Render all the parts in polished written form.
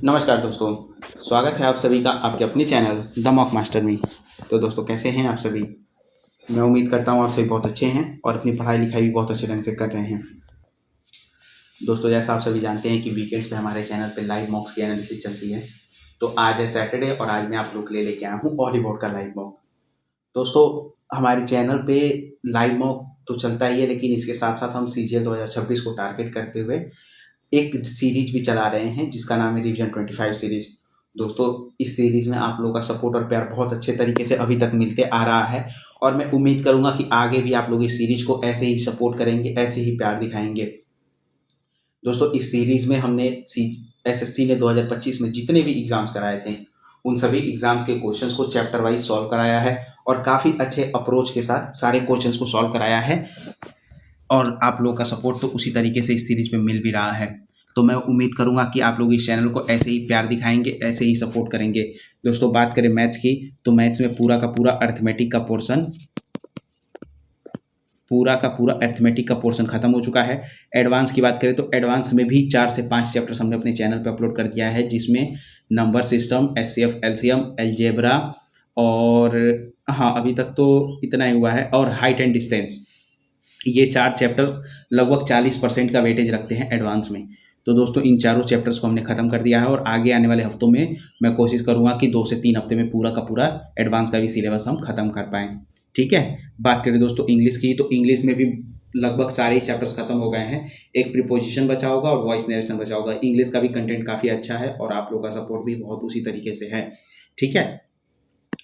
नमस्कार दोस्तों, स्वागत है आप सभी का आपके अपने चैनल द मॉक मास्टर में। तो दोस्तों कैसे हैं आप सभी? मैं उम्मीद करता हूँ आप सभी बहुत अच्छे हैं और अपनी पढ़ाई लिखाई भी बहुत अच्छे ढंग से कर रहे हैं। दोस्तों जैसा आप सभी जानते हैं कि वीकेंड्स पे हमारे चैनल पे लाइव मॉक्स की एनालिसिस चलती है। तो आज है सैटरडे और आज मैं आप लोग के लिए लेके आया हूँ ऑलीवुड का लाइव मॉक। दोस्तों हमारे चैनल पे लाइव मॉक तो चलता ही है, लेकिन इसके साथ साथ हम CGL 2026 को टारगेट करते हुए एक सीरीज भी चला रहे हैं जिसका नाम है रिवीजन 25 सीरीज। दोस्तों इस सीरीज में आप लोगों का सपोर्ट और प्यार बहुत अच्छे तरीके से अभी तक मिलते आ रहा है और मैं उम्मीद करूंगा कि आगे भी आप लोग इस सीरीज को ऐसे ही सपोर्ट करेंगे, ऐसे ही प्यार दिखाएंगे। दोस्तों इस सीरीज में हमने SSC ने 2025 में जितने भी एग्जाम्स कराए थे उन सभी एग्जाम्स के क्वेश्चंस को चैप्टर वाइज सॉल्व कराया है और काफ़ी अच्छे अप्रोच के साथ सारे क्वेश्चंस को सॉल्व कराया है और आप लोगों का सपोर्ट तो उसी तरीके से इस सीरीज में मिल भी रहा है। तो मैं उम्मीद करूंगा कि आप लोग इस चैनल को ऐसे ही प्यार दिखाएंगे, ऐसे ही सपोर्ट करेंगे। दोस्तों बात करें मैथ्स की, तो मैथ्स में पूरा का पूरा अर्थमेटिक का पोर्शन खत्म हो चुका है। एडवांस की बात करें तो एडवांस में भी 4 से 5 चैप्टर्स हमने अपने चैनल पर अपलोड कर दिया है, जिसमें number system, SCF, LCM, algebra और हाँ अभी तक तो इतना ही हुआ है, और हाइट एंड डिस्टेंस। ये 4 चैप्टर्स लगभग 40% का वेटेज रखते हैं एडवांस में। तो दोस्तों इन चारों चैप्टर्स को हमने ख़त्म कर दिया है और आगे आने वाले हफ्तों में मैं कोशिश करूँगा कि 2 से 3 हफ्ते में पूरा का पूरा एडवांस का भी सिलेबस हम ख़त्म कर पाएँ। ठीक है। बात करें दोस्तों इंग्लिश की, तो इंग्लिश में भी लगभग सारे ही चैप्टर्स खत्म हो गए हैं। एक प्रीपोजिशन बचा होगा और वॉइस नरेशन बचा होगा। इंग्लिश का भी कंटेंट काफ़ी अच्छा है और आप लोगों का सपोर्ट भी बहुत उसी तरीके से है। ठीक है।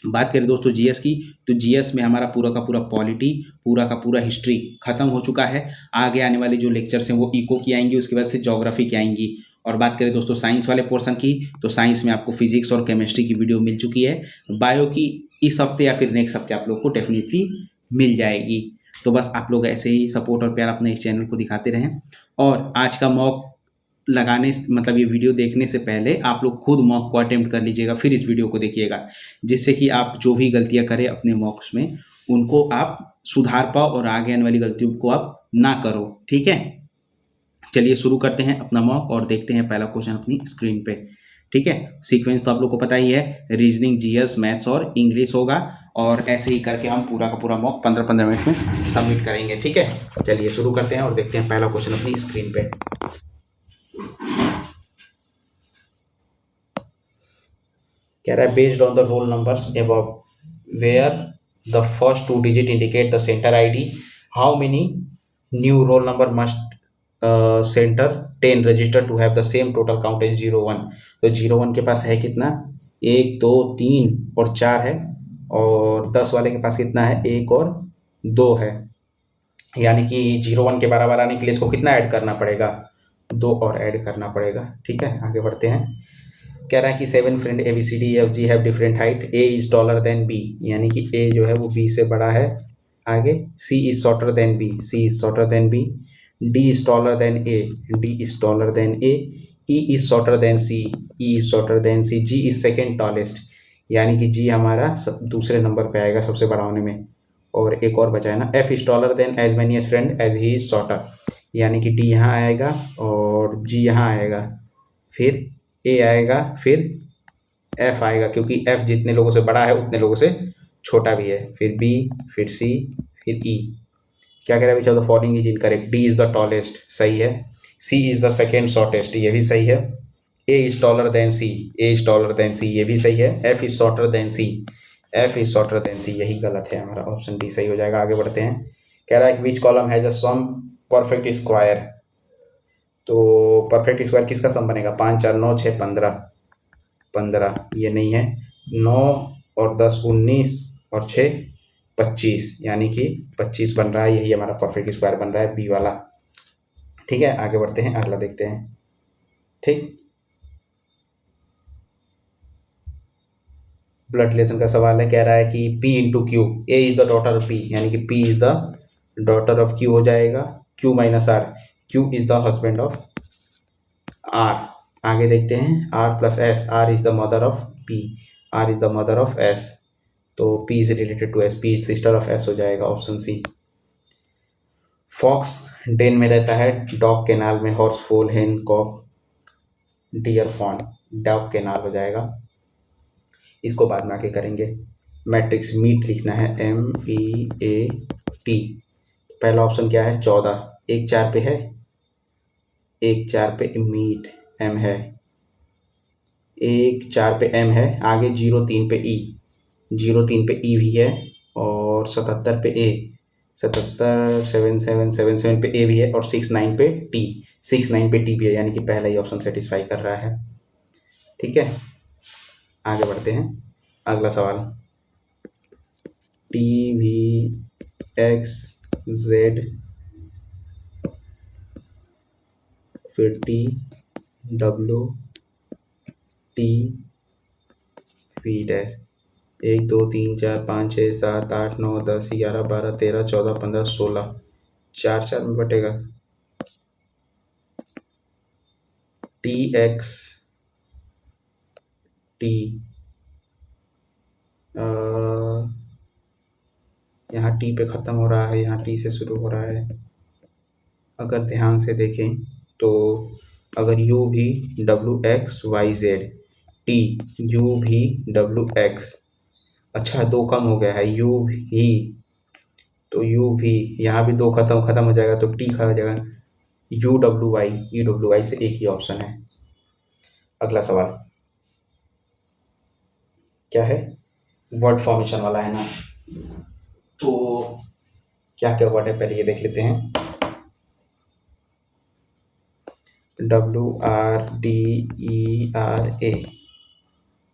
बात करें दोस्तों जीएस की, तो जीएस में हमारा पूरा का पूरा पॉलिटी, पूरा का पूरा हिस्ट्री खत्म हो चुका है। आगे आने वाले जो लेक्चर्स हैं वो इको की आएंगी, उसके बाद से ज्योग्राफी की आएंगी। और बात करें दोस्तों साइंस वाले पोर्शन की, तो साइंस में आपको फिजिक्स और केमिस्ट्री की वीडियो मिल चुकी है। बायो की इस हफ्ते या फिर नेक्स्ट हफ्ते आप लोग को डेफिनेटली मिल जाएगी। तो बस आप लोग ऐसे ही सपोर्ट और प्यार अपने इस चैनल को दिखाते रहें। और आज का मॉक लगाने मतलब ये वीडियो देखने से पहले आप लोग खुद मॉक को अटेम्प्ट कर लीजिएगा, फिर इस वीडियो को देखिएगा, जिससे कि आप जो भी गलतियां करें अपने मॉक्स में उनको आप सुधार पाओ और आगे आने वाली गलतियों को आप ना करो। ठीक है। चलिए शुरू करते हैं अपना मॉक और देखते हैं पहला क्वेश्चन अपनी स्क्रीन पे। ठीक है। सीक्वेंस तो आप लोग को पता ही है, रीजनिंग, जीएस, मैथ्स और इंग्लिश होगा और ऐसे ही करके हम पूरा का पूरा मॉक 15-15 मिनट में सबमिट करेंगे। ठीक है। चलिए शुरू करते हैं और देखते हैं पहला क्वेश्चन अपनी स्क्रीन पे। कह रहा है based on the roll numbers above where the first 2 digit indicate the centre ID, how many new roll number must centre 10 register to have the same total count as 01। तो 01 के पास है कितना, 1 2 3 और 4 है, और 10 वाले के पास कितना है, 1 और 2 है। यानी कि 01 के बराबर आने के लिए इसको कितना ऐड करना पड़ेगा, 2 और ऐड करना पड़ेगा। ठीक है आगे बढ़ते हैं। कह रहा है कि 7 friend ABCDEFG have different height, A is taller then B, यानी कि A जो है वो B से बड़ा है। आगे C is shorter than B, C is shorter than B, D is taller then A, D is taller then A, E is shorter than C, E is shorter than C, G is second tallest, यानी कि G हमारा दूसरे number पे आएगा सबसे बड़ा होने में। और एक और बचा है ना, F is taller than as many as friend as he is shorter, यानी कि D यहाँ आएगा और G यहाँ आएगा, फिर A आएगा, फिर F आएगा, क्योंकि F जितने लोगों से बड़ा है उतने लोगों से छोटा भी है, फिर B, फिर C, फिर E। क्या कह रहा है विच of the following is incorrect, D is the tallest, सही है। C is the second shortest, ये भी सही है। A is taller then C, A is taller then C, ये भी सही है। F is shorter than C, F is shorter than C, यही गलत है, हमारा ऑप्शन D सही हो जाएगा। आगे बढ़ते हैं। कह रहा है which column has a sum perfect square, तो परफेक्ट स्क्वायर किसका सम बनेगा, 5 4 9 6 15, 15 ये नहीं है, 9 और 10 19 और 6 25, यानी कि 25 बन रहा है, यही हमारा परफेक्ट स्क्वायर बन रहा है, बी वाला। ठीक है आगे बढ़ते हैं, अगला देखते हैं। ठीक, ब्लड रिलेशन का सवाल है। कह रहा है कि P into Q, A is the daughter of P, यानी कि P is the daughter of Q हो जाएगा, Q minus R, Q is the husband of R। आगे देखते हैं, R plus S, R is the mother of P, R is the mother of S, तो P is related to S, P is sister of S हो जाएगा, option सी। Fox Dane में रहता है, dog canal में, हॉर्स फोल, हेन Kock, dear fawn, Dove के नाल हो जाएगा। इसको बाद में आके करेंगे। मैट्रिक्स मीट लिखना है, MEAT। पहला ऑप्शन क्या है, 14, 1 4 पे है, 1 4 पे मीट M है, 1 4 पे M है, आगे 0 3 पे E, 0 3 पे E भी है, और 77 पे A, 77 77 पे A भी है, और 69 पे T, 69 पे T भी है, यानी कि पहला ही ऑप्शन सेटिस्फाई कर रहा है। ठीक है, आगे बढ़ते हैं। अगला सवाल, TVXZ, फिर TWT, 1 2 3 4 5 6 7 8 9 10 11 12 13 14 15 16, 4 4 में बटेगा। TXT, यहाँ T पे ख़त्म हो रहा है, यहाँ T से शुरू हो रहा है। अगर ध्यान से देखें तो अगर U भी WXYZ, TU भी WX, अच्छा 2 कम हो गया है, U भी, तो U भी यहाँ भी 2 खत्म खत्म हो जाएगा, तो T खा हो जाएगा। UWY से एक ही ऑप्शन है। अगला सवाल क्या है, वर्ड फॉर्मेशन वाला है ना, तो क्या क्या वर्ड है पहले ये देख लेते हैं। WRDERA,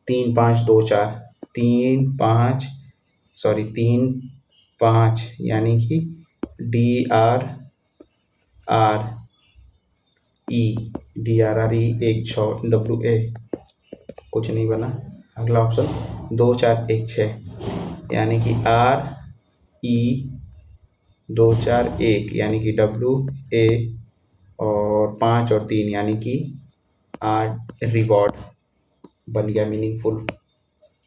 3 5 2 4, 3 5, सॉरी 3 5, यानी कि DRRE 1 6, WA कुछ नहीं बना। अगला ऑप्शन 2 4 1 6, यानी कि RE 2 4 1, यानी कि WA, और 5 और 3, यानी कि रिवॉर्ड बन गया, मीनिंगफुल।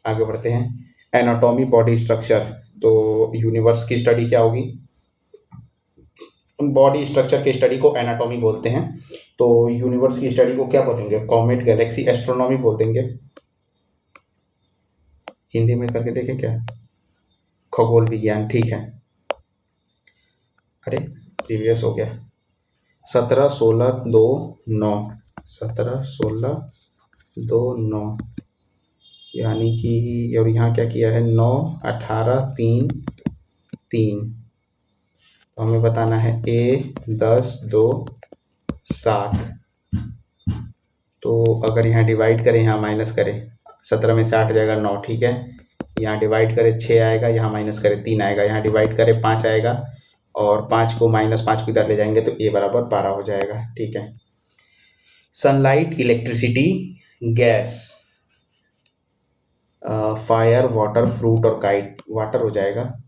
आगे बढ़ते हैं, एनाटॉमी बॉडी स्ट्रक्चर, तो यूनिवर्स की स्टडी क्या होगी, बॉडी स्ट्रक्चर के स्टडी को एनाटॉमी बोलते हैं। तो यूनिवर्स की स्टडी को क्या बोलेंगे, कॉमेट, गैलेक्सी, एस्ट्रोनॉमी बोल देंगे। हिंदी में करके देखें क्या, खगोल विज्ञान, ठीक है। अरे प्रीवियस हो गया, 17 16 2 9, 17 16 2 9, यानी कि, और यहाँ क्या किया है, 9 18 3 3, तो हमें बताना है A 10 2 7। तो अगर यहाँ डिवाइड करें, यहाँ माइनस करें, 17 में से 8 जाएगा 9, ठीक है। यहाँ डिवाइड करें 6 आएगा, यहाँ माइनस करें 3 आएगा, यहाँ डिवाइड करें 5 आएगा, और 5 को -5 को इधर ले जाएंगे तो A बराबर 12 हो जाएगा, ठीक है। Sunlight, electricity, gas, fire, water, fruit और काइट, वाटर हो जाएगा।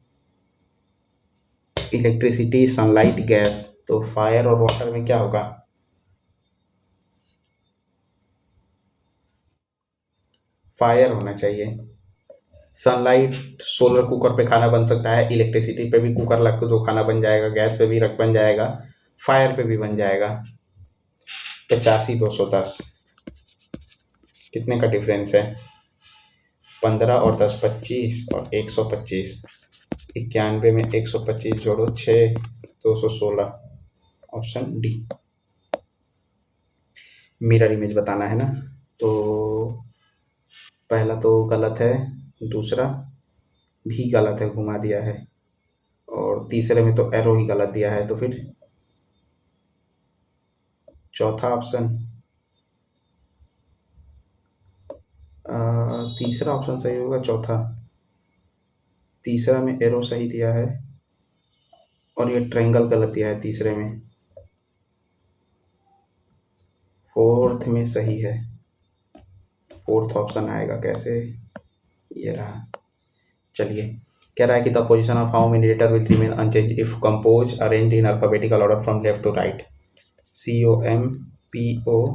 इलेक्ट्रिसिटी, सनलाइट, गैस, तो फायर और वाटर में क्या होगा, फायर होना चाहिए। सनलाइट, सोलर कुकर पे खाना बन सकता है, इलेक्ट्रिसिटी पे भी कुकर लग के तो खाना बन जाएगा, गैस पे भी रख बन जाएगा, फायर पे भी बन जाएगा। 85 210, कितने का डिफरेंस है, 15 और 10 25, और 125, 91 में 125 जोड़ो 6, 216, ऑप्शन डी। मिरर इमेज बताना है ना, तो पहला तो गलत है, दूसरा भी गलत है, घुमा दिया है, और तीसरे में तो एरो ही गलत दिया है, तो फिर चौथा ऑप्शन, तीसरा ऑप्शन सही होगा, चौथा, तीसरा में एरो सही दिया है, और ये ट्रायंगल गलत दिया है तीसरे में, फोर्थ में सही है, फोर्थ ऑप्शन आएगा कैसे, ये रहा। चलिए, कह रहा है कि the position of how many letter will remain unchange if compose arrange in alphabetical order from left to right, COMPOSE,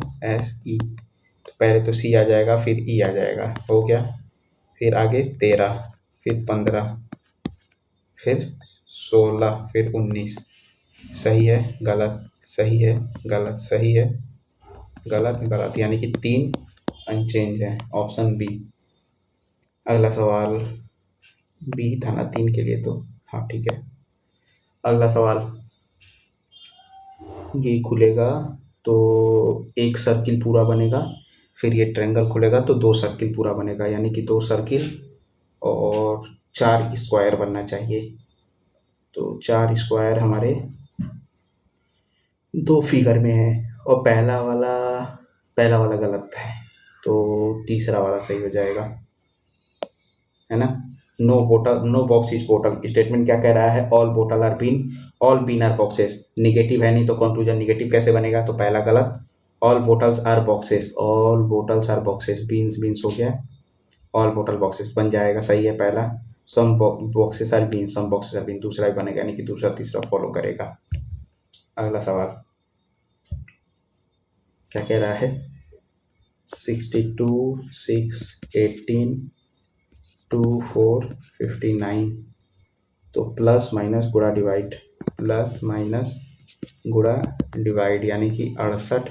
तो पहले तो C आ जाएगा, फिर E आ जाएगा, हो गया, फिर आगे 13, फिर 15, फिर 16, फिर 19, सही है गलत, सही है गलत, सही है गलत गलत, यानी कि 3 अनचेंज है, ऑप्शन बी। अगला सवाल, बी था ना 3 के लिए तो, हाँ ठीक है। अगला सवाल, ये खुलेगा तो एक सर्किल पूरा बनेगा, फिर ये ट्रायंगल खुलेगा तो 2 सर्किल पूरा बनेगा, यानी कि 2 सर्किल और 4 स्क्वायर बनना चाहिए। तो 4 स्क्वायर हमारे 2 फिगर में है, और पहला वाला गलत है, तो तीसरा वाला सही हो जाएगा, है ना। No box is bottle, statement क्या कह रहा है, all bottle are bean, all bean are boxes, negative है नहीं तो कंक्लूजन निगेटिव कैसे बनेगा, तो पहला गलत। All bottles are boxes, all bottles are boxes, beans beans हो गया, ऑल बोटल बॉक्सेस बन जाएगा, सही है पहला। Some boxes are bean, some boxes are bean दूसरा ही बनेगा, यानी कि दूसरा तीसरा फॉलो करेगा। अगला सवाल क्या कह रहा है, 62 6 18 2 4 59, तो प्लस माइनस गुणा डिवाइड, प्लस माइनस गुणा डिवाइड, यानी कि 68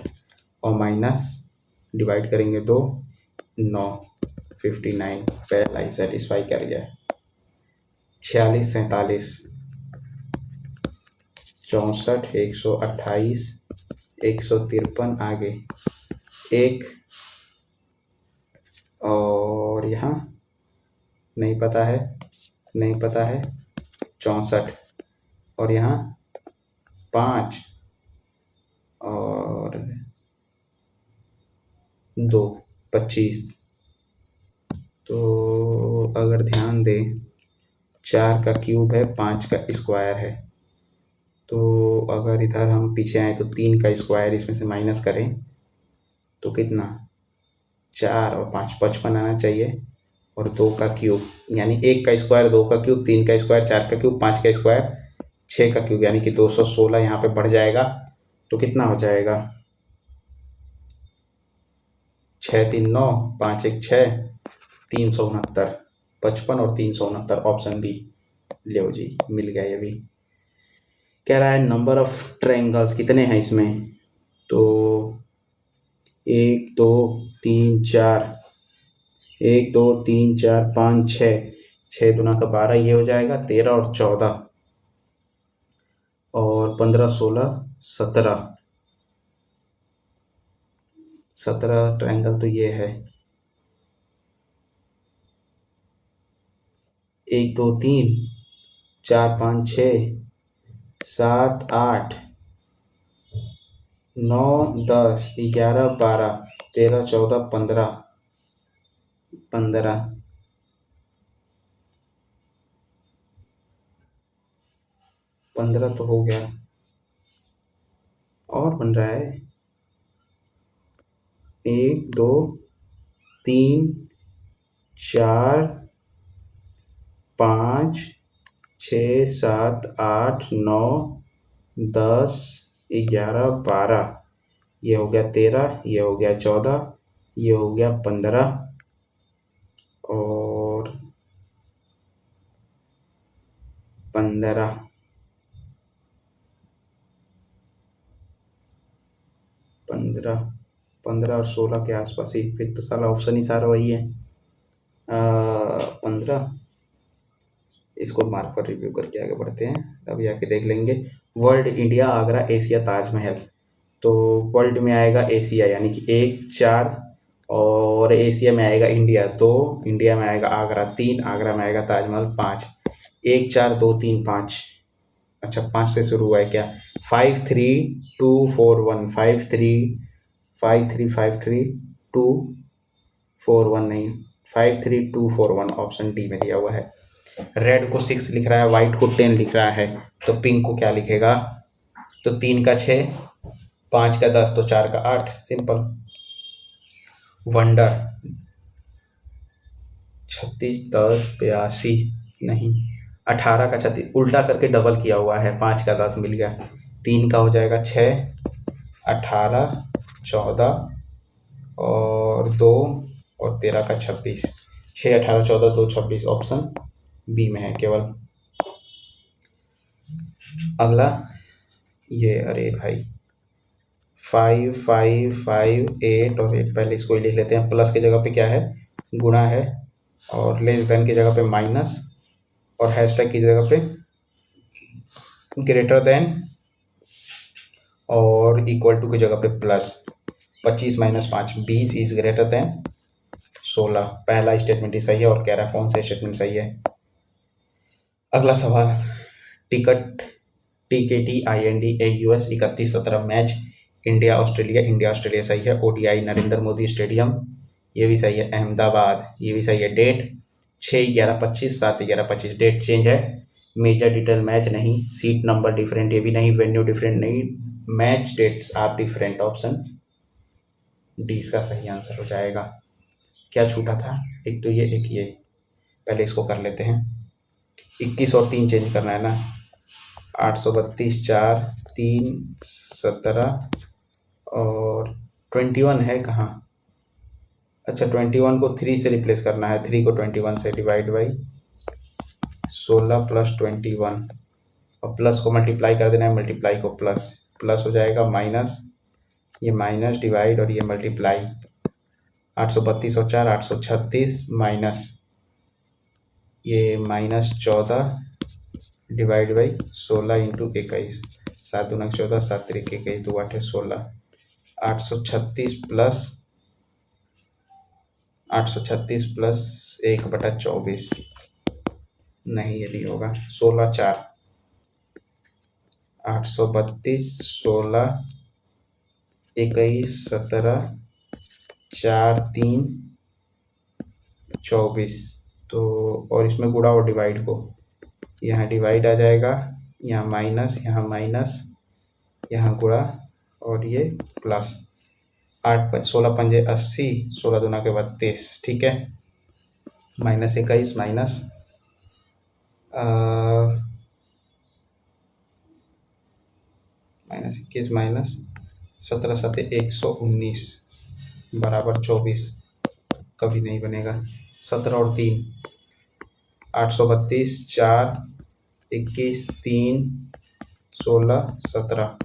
और माइनस डिवाइड करेंगे 2, 9, 59, पहला ही सेटिस्फाई कर गया। 46 47 64 128 153 आगे एक, और यहाँ नहीं पता है, नहीं पता है 64, और यहाँ 5 और 2 25। तो अगर ध्यान दें 4 का क्यूब है, 5 का स्क्वायर है, तो अगर इधर हम पीछे आए तो 3 का स्क्वायर इसमें से माइनस करें तो कितना, 4 और 5 55 आना चाहिए, और 2 का क्यूब, यानी 1 का स्क्वायर 2 का क्यूब, 3 का स्क्वायर 4 का क्यूब, 5 का स्क्वायर 6 का क्यूब, यानी कि 216 यहाँ पे बढ़ जाएगा, तो कितना हो जाएगा, 6 3 9 5 1 6 369, 55 और 369, ऑप्शन बी। लो जी मिल गया ये भी। कह रहा है नंबर ऑफ ट्रायंगल्स कितने हैं इसमें, तो 1 2 3 4, 1 2 3 4 5 6, 6 दूना का 12, ये हो जाएगा 13 और 14, और 15 16 17, 17 ट्रायंगल तो ये है, 1 2 3 4 5 6 7 8 9 10 11 12 13 14 15, 15 तो हो गया, और बन रहा है 1 2 3 4 5 6 7 8 9 10 11 12, ये हो गया 13, ये हो गया 14, ये हो गया 15, और 15 15 15 और 16 के आसपास ही, फिर तो सारा ऑप्शन ही सारा वही है। 15, इसको मार्क पर रिव्यू करके आगे बढ़ते हैं, अभी आके देख लेंगे। World, India, Agra, Asia, Taj Mahal, तो वर्ल्ड में आएगा एशिया, यानी कि 1 4, और एशिया में आएगा इंडिया 2, इंडिया में आएगा आगरा 3, आगरा में आएगा ताजमहल 5, 1 4 2 3 5, अच्छा 5 से शुरू हुआ है क्या, 5 3 2 4 1, 5 3 5 3 5 3 2 4 1 नहीं, 5 3 2 4 1, ऑप्शन डी में दिया हुआ है। रेड को 6 लिख रहा है, व्हाइट को 10 लिख रहा है, तो पिंक को क्या लिखेगा, तो 3 का 6, 5 का 10, तो 4 का 8, सिंपल। वंडर 36 10 82, नहीं 18 का 36, उल्टा करके डबल किया हुआ है, 5 का 10 मिल गया, 3 का हो जाएगा 6 18 14 और 2 और 13 का 26, 6 18 14 2 26, ऑप्शन बी में है केवल। अगला ये, अरे भाई 5 5 5 8 और 8 पहले इसको ही लिख लेते हैं। प्लस की जगह पे क्या है, गुणा है, और लेस देन की जगह पे माइनस, और हैशटैग की जगह पे ग्रेटर देन, और इक्वल टू की जगह पे plus. 25 minus 5 20 is greater than 16। पहला स्टेटमेंट ही सही है, और कह रहा है कौन सा स्टेटमेंट सही है। अगला सवाल, ticket TKTINDAUS 31-17 match India Australia, India Australia सही है। ODI नरेंद्र मोदी स्टेडियम, ये भी सही है। अहमदाबाद, ये भी सही है। डेट 6/11/25, 7/11/25। डेट चेंज है। मेजर डिटेल मैच नहीं। सीट नंबर डिफरेंट, ये भी नहीं। वेन्यू डिफरेंट नहीं। Match dates are different. Option D इसका सही आंसर हो जाएगा। क्या छूटा था, एक तो ये, एक ये। पहले इसको कर लेते हैं। 21 और 3 चेंज करना है ना। 832 4 3 17, और 21 है कहाँ। अच्छा, 21 को 3 से रिप्लेस करना है। 3 को 21 से डिवाइड बाई 16 प्लस 21, और प्लस को मल्टीप्लाई कर देना है, मल्टीप्लाई को प्लस। प्लस हो जाएगा माइनस, ये माइनस डिवाइड, और ये मल्टीप्लाई। 832 और 4 836, माइनस ये -14 डिवाइड बाई 16 इंटू 21। 7 दूना 14, 7 3 21, 2 8 16। 836 प्लस 1/24, नहीं ये नहीं होगा। 16 4 832 16 21 17 4 3 24, तो और इसमें गुणा और डिवाइड को, यहाँ डिवाइड आ जाएगा, यहाँ माइनस, यहाँ माइनस, यहाँ गुणा, और ये प्लस। 8 16 पंजे 80, 16 दूना के 32, ठीक है। -21 माइनस -21 माइनस 17 7 119 बराबर 24, कभी नहीं बनेगा। 17 और 3 832 4 21 3 16 17,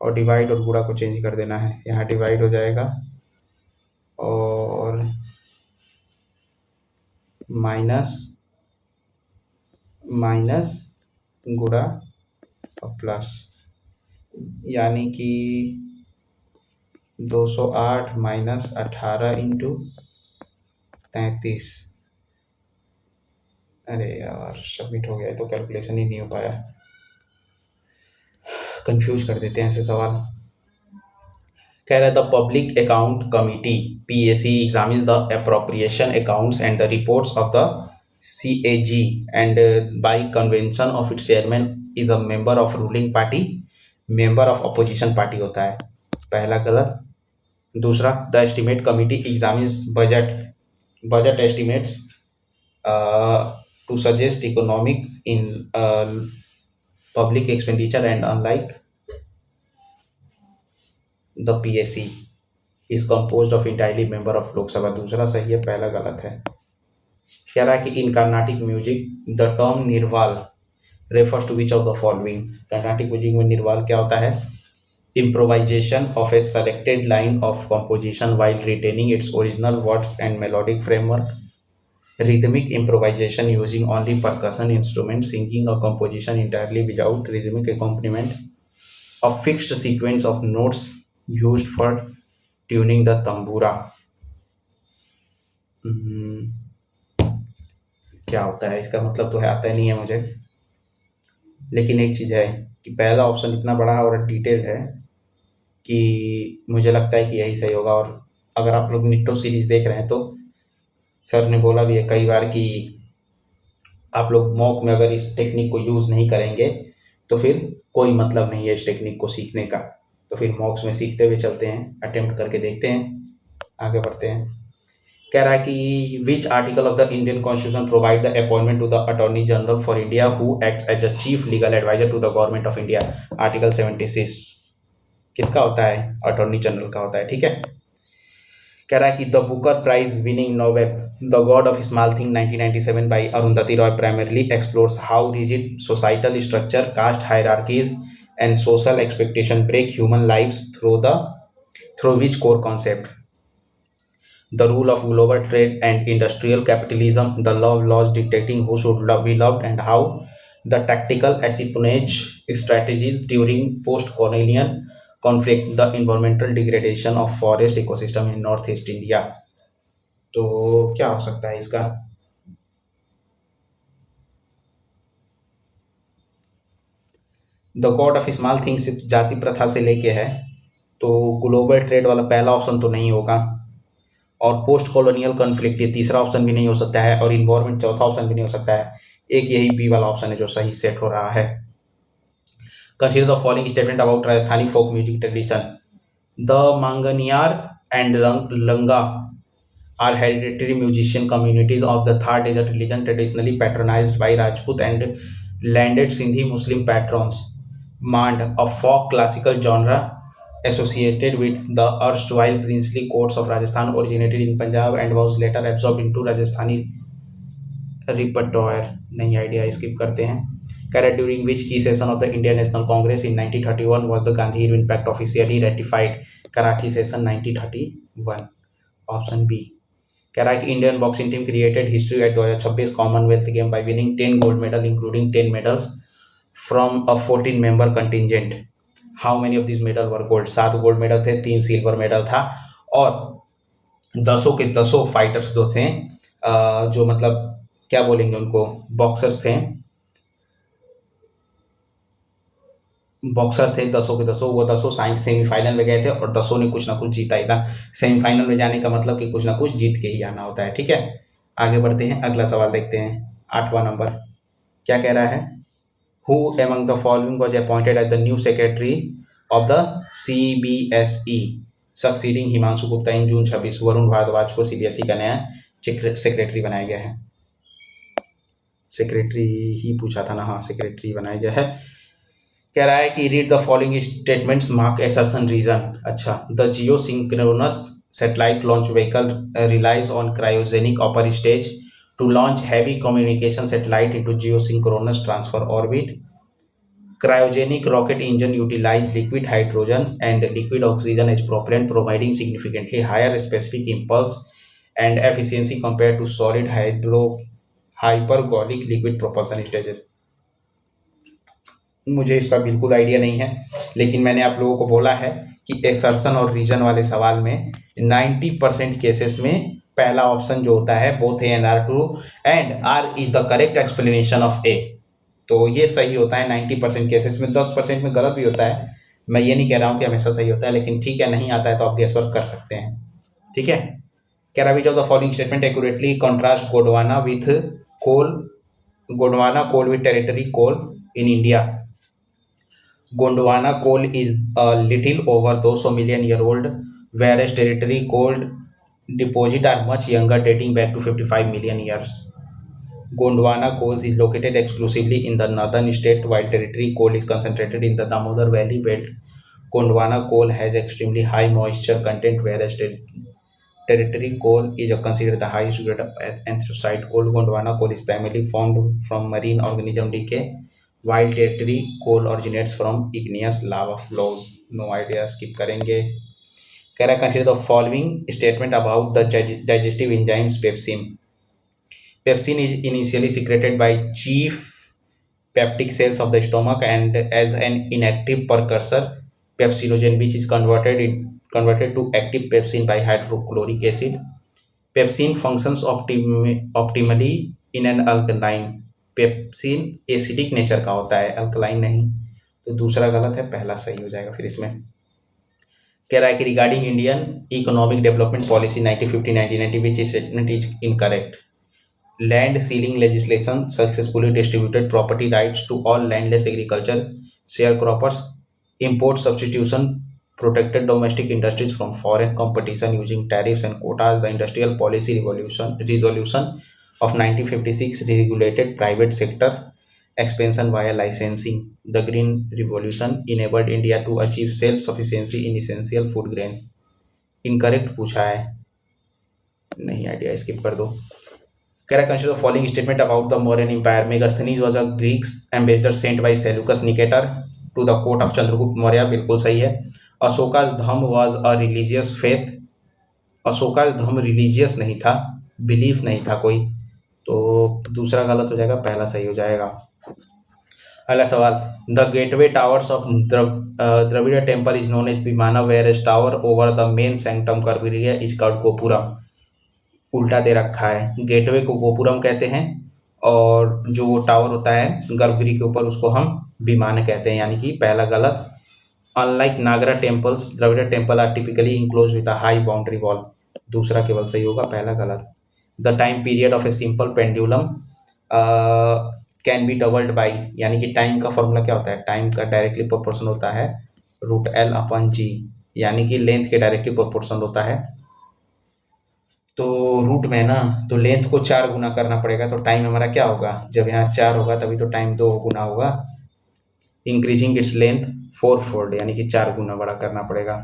और डिवाइड और गुणा को चेंज कर देना है। यहाँ डिवाइड हो जाएगा, और माइनस माइनस गुणा और प्लस, यानी कि 208 माइनस 18 इंटू 33। अरे यार, सबमिट हो गया तो कैलकुलेशन ही नहीं हो पाया। कंफ्यूज कर देते हैं ऐसे सवाल। कह रहा है the public account committee PAC examines the appropriation accounts and the reports of the CAG, and by convention of its chairman is a member of ruling party, member of opposition party होता है। पहला गलत। दूसरा, the estimate committee examines budget estimates to suggest economics in public expenditure, and unlike the PAC is composed of entirely member of Lok Sabha। दूसरा सही है, पहला गलत है। कह रहा है कि in Carnatic music the term Nirwal refers to which of the following। Carnatic music में निर्वाल क्या होता है? Improvisation of a selected line of composition while retaining its original words and melodic framework, rhythmic improvisation using only percussion instruments, singing a composition entirely without rhythmic accompaniment, a fixed sequence of notes used for tuning the tambura। क्या होता है इसका मतलब, तो है आता नहीं है मुझे, लेकिन एक चीज़ है कि पहला ऑप्शन इतना बड़ा और डिटेल्ड है कि मुझे लगता है कि यही सही होगा। और अगर आप लोग निट्टो सीरीज देख रहे हैं तो सर ने बोला भी है कई बार कि आप लोग मॉक में अगर इस टेक्निक को यूज़ नहीं करेंगे तो फिर कोई मतलब नहीं है इस टेक्निक को सीखने का। तो फिर मॉक्स में सीखते हुए चलते हैं, अटेम्प्ट करके देखते हैं, आगे बढ़ते हैं। कह रहा है कि which article of the Indian constitution provide the appointment to the attorney general for India who acts as a chief legal adviser to the government of India. Article 76 किसका होता है? अटॉर्नी जनरल का होता है, ठीक है। कह रहा है कि the Booker prize winning novel the God of small thing 1997 by Arundhati Roy primarily explores how rigid societal structure, caste hierarchies and social expectation break human lives through which core concept: the rule of global trade and industrial capitalism, the law of laws dictating who should be loved, and how the tactical espionage strategies during post-colonial conflict, the environmental degradation of forest ecosystem in Northeast India. तो क्या हो सकता है इसका? The God of small things जाति प्रथा से लेके है, तो ग्लोबल ट्रेड वाला पहला ऑप्शन तो नहीं होगा, और पोस्ट कॉलोनियल कॉन्फ्लिक्ट ये तीसरा ऑप्शन भी नहीं हो सकता है, और इन्वायरमेंट चौथा ऑप्शन भी नहीं हो सकता है। एक यही बी वाला ऑप्शन है जो सही सेट हो रहा है। Consider the following statement about Rajasthani folk music tradition: the Manganiyar and Langa are hereditary musician communities of the Thar Desert religion traditionally patronized by Rajput and landed Sindhi Muslim patrons. Mand, a folk classical genre associated with the erstwhile princely courts of Rajasthan, originated in Punjab and was later absorbed into Rajasthani repertoire. नहीं idea, skip करते हैं। Carried during which key session of the Indian National Congress in 1931 was the Gandhi Irwin Pact officially ratified? Karachi session 1931. Option B. कह रहा है कि Indian boxing team created history eight 2026 Commonwealth game bye winning 10 gold medal including 10 medals from a 14 member contingent. How many of this medal were gold? 7 gold medal थे, 3 silver medal था, और दसों के दसों फाइटर्स जो थे, जो मतलब क्या बोलेंगे उनको, बॉक्सर्स थे, बॉक्सर थे दसों के दसों, वो दसों सेमीफाइनल में गए थे और दसों ने कुछ ना कुछ जीता ही था। सेमीफाइनल में जाने का मतलब कि कुछ ना कुछ जीत के ही आना होता है। ठीक है, आगे बढ़ते हैं, अगला सवाल देखते हैं। 8वां नंबर क्या कह रहा है? Who among the following was appointed as the new secretary of the CBSE succeeding Himanshu Gupta in June 26? Varun Bharadwaj को CBSE का नया सेक्रेटरी बनाया गया है। सेक्रेटरी ही पूछा था ना, हाँ सेक्रेटरी बनाया गया है। कह रहा है कि read the following statements mark assertion reason. अच्छा, the geosynchronous satellite launch vehicle relies on cryogenic upper stage to launch heavy communication satellite into geosynchronous transfer orbit. Cryogenic rocket engine utilize liquid hydrogen and liquid oxygen as propellant, providing significantly higher specific impulse and efficiency compared to solid hypergolic liquid propulsion stages। मुझे इसका बिल्कुल idea नहीं है, लेकिन मैंने आप लोगों को बोला है कि एक्सर्शन और रीजन वाले सवाल में 90% केसेस में पहला ऑप्शन जो होता है both A and R true and R is the correct explanation of A, तो ये सही होता है 90% केसेस में। 10% में गलत भी होता है, मैं ये नहीं कह रहा हूँ कि हमेशा सही होता है, लेकिन ठीक है, नहीं आता है तो आप गेस वर्क कर सकते हैं। ठीक है, कह रहा which of the following statement accurately contrast Gondwana coal with territory coal in India. Gondwana coal is a little over 200 million year old, whereas territory coal deposits are much younger, dating back to 55 million years. Gondwana coal is located exclusively in the northern state, while territory coal is concentrated in the Damodar Valley belt. Gondwana coal has extremely high moisture content, whereas territory coal is considered the highest grade of anthracite coal. Gondwana coal is primarily formed from marine organism decay, while territory coal originates from igneous lava flows. No idea, skip करेंगे। कह रहा consider the following statement about the digestive enzymes pepsin. Pepsin is initially secreted by chief peptic cells of the stomach and as an inactive precursor pepsinogen, which is converted to active pepsin by hydrochloric acid. Pepsin functions optimally in an alkaline. Pepsin acidic nature का होता है, alkaline नहीं, तो दूसरा गलत है, पहला सही हो जाएगा फिर इसमें। कह रहा है कि regarding Indian economic development policy 1950-1990 which statement is incorrect. Land ceiling legislation successfully distributed property rights to all landless agriculture sharecroppers. Import substitution protected domestic industries from foreign competition using tariffs and quotas. The industrial policy resolution of 1956 regulated private sector expansion via licensing. The Green Revolution enabled India to achieve self-sufficiency in essential food grains. Incorrect पूछा है, नहीं idea, skip कर दो। कह रहा consider the following statement about the Mauryan Empire. Megasthenes was a Greek ambassador sent by Seleucus Nicator. To the court of Chandragupta Maurya, बिल्कुल सही है। Ashoka's dhamma was a religious faith, Ashoka's dhamma religious नहीं था, बिलीफ नहीं था कोई, तो दूसरा गलत हो जाएगा, पहला सही हो जाएगा। अगला सवाल, the gateway towers of Dravida temple is known as vimana where tower over the main sanctum garbhagriha is called gopuram. उल्टा दे रखा है, गेटवे को गोपुरम कहते हैं और जो टावर होता है गर्भगृह के ऊपर उसको हम विमान कहते हैं, यानी कि पहला गलत। Unlike Nagara temples, Dravida temple are typically enclose with a high boundary wall, दूसरा केवल सही होगा, पहला गलत। The time period of a simple pendulum can be doubled by, यानी कि टाइम का फॉर्मूला क्या होता है, टाइम का डायरेक्टली प्रोपोर्शन होता है √L/G, यानी कि लेंथ के डायरेक्टली प्रोपोर्शन होता है। तो रूट में ना, तो लेंथ को 4 गुना करना पड़ेगा, तो टाइम हमारा क्या होगा, जब यहाँ 4 होगा तभी तो टाइम 2 गुना होगा। इंक्रीजिंग इट्स लेंथ 4 फोल्ड, यानी कि 4 गुना बड़ा करना पड़ेगा।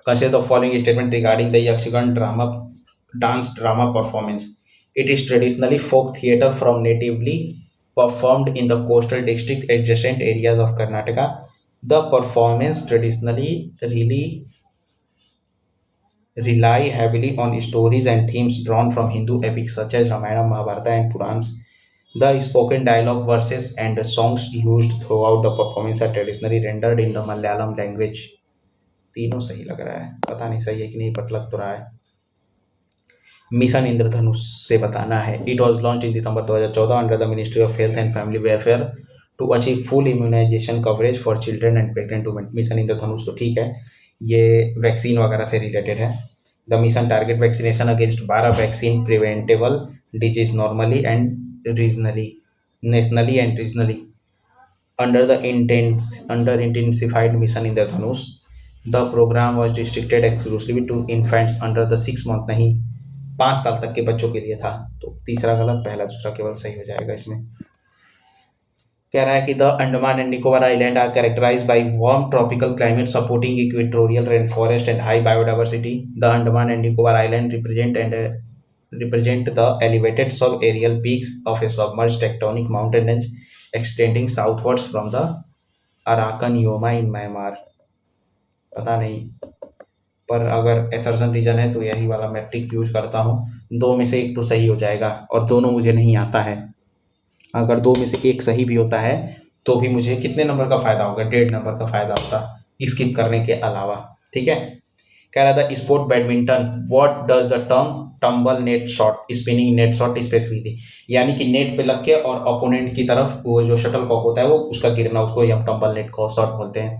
Consider the following statement regarding the Yakshagana drama, dance drama performance. It is traditionally folk theatre from natively performed in the coastal district adjacent areas of Karnataka. The performance traditionally rely heavily on stories and themes drawn from Hindu epics such as Ramayana, Mahabharata, and Purans. The spoken dialogue, verses, and the songs used throughout the performance are traditionally rendered in the Malayalam language. तीनों सही लग रहा है, पता नहीं सही है कि नहीं, पर लग तो रहा है। मिशन इंद्रधनुष से बताना है। It was launch in December 2014 under the ministry of health and family welfare to achieve full immunisation coverage for children and pregnant women. Mission Indradhanush तो ठीक है, ये वैक्सीन वगैरह से रिलेटेड है। The mission target vaccination against 12 vaccine preventable disease normally and regionally, nationally and regionally under intensified mission Indradhanush. The programme was restricted exclusively to infants under the 6 month, नहीं 5 साल तक के बच्चों के लिए था, तो तीसरा गलत, पहला दूसरा केवल सही हो जाएगा इसमें। कह रहा है कि the Andaman and Nicobar island are characterized by warm tropical climate supporting equatorial rain forest and high biodiversity. The Andaman and Nicobar island represent the elevated sub-aerial peaks of a submerged tectonic mountain range extending southwards from the Arakan Yoma in Myanmar। पता नहीं, पर अगर assertion reason है तो यही वाला matric use करता हूँ। 2 में से 1 तो सही हो जाएगा और दोनों मुझे नहीं आता है। अगर 2 में से 1 सही भी होता है तो भी मुझे कितने नंबर का फायदा होगा, 1.5 नंबर का फायदा होता स्किप करने के अलावा। ठीक है, कह रहा था sport badminton, what does the term tumble net shot spinning net shot specifically, यानी कि नेट पे लग के और अपोनेंट की तरफ वो जो शटल कॉक होता है वो उसका गिरना, उसको हम टम्बल नेट शॉट बोलते हैं।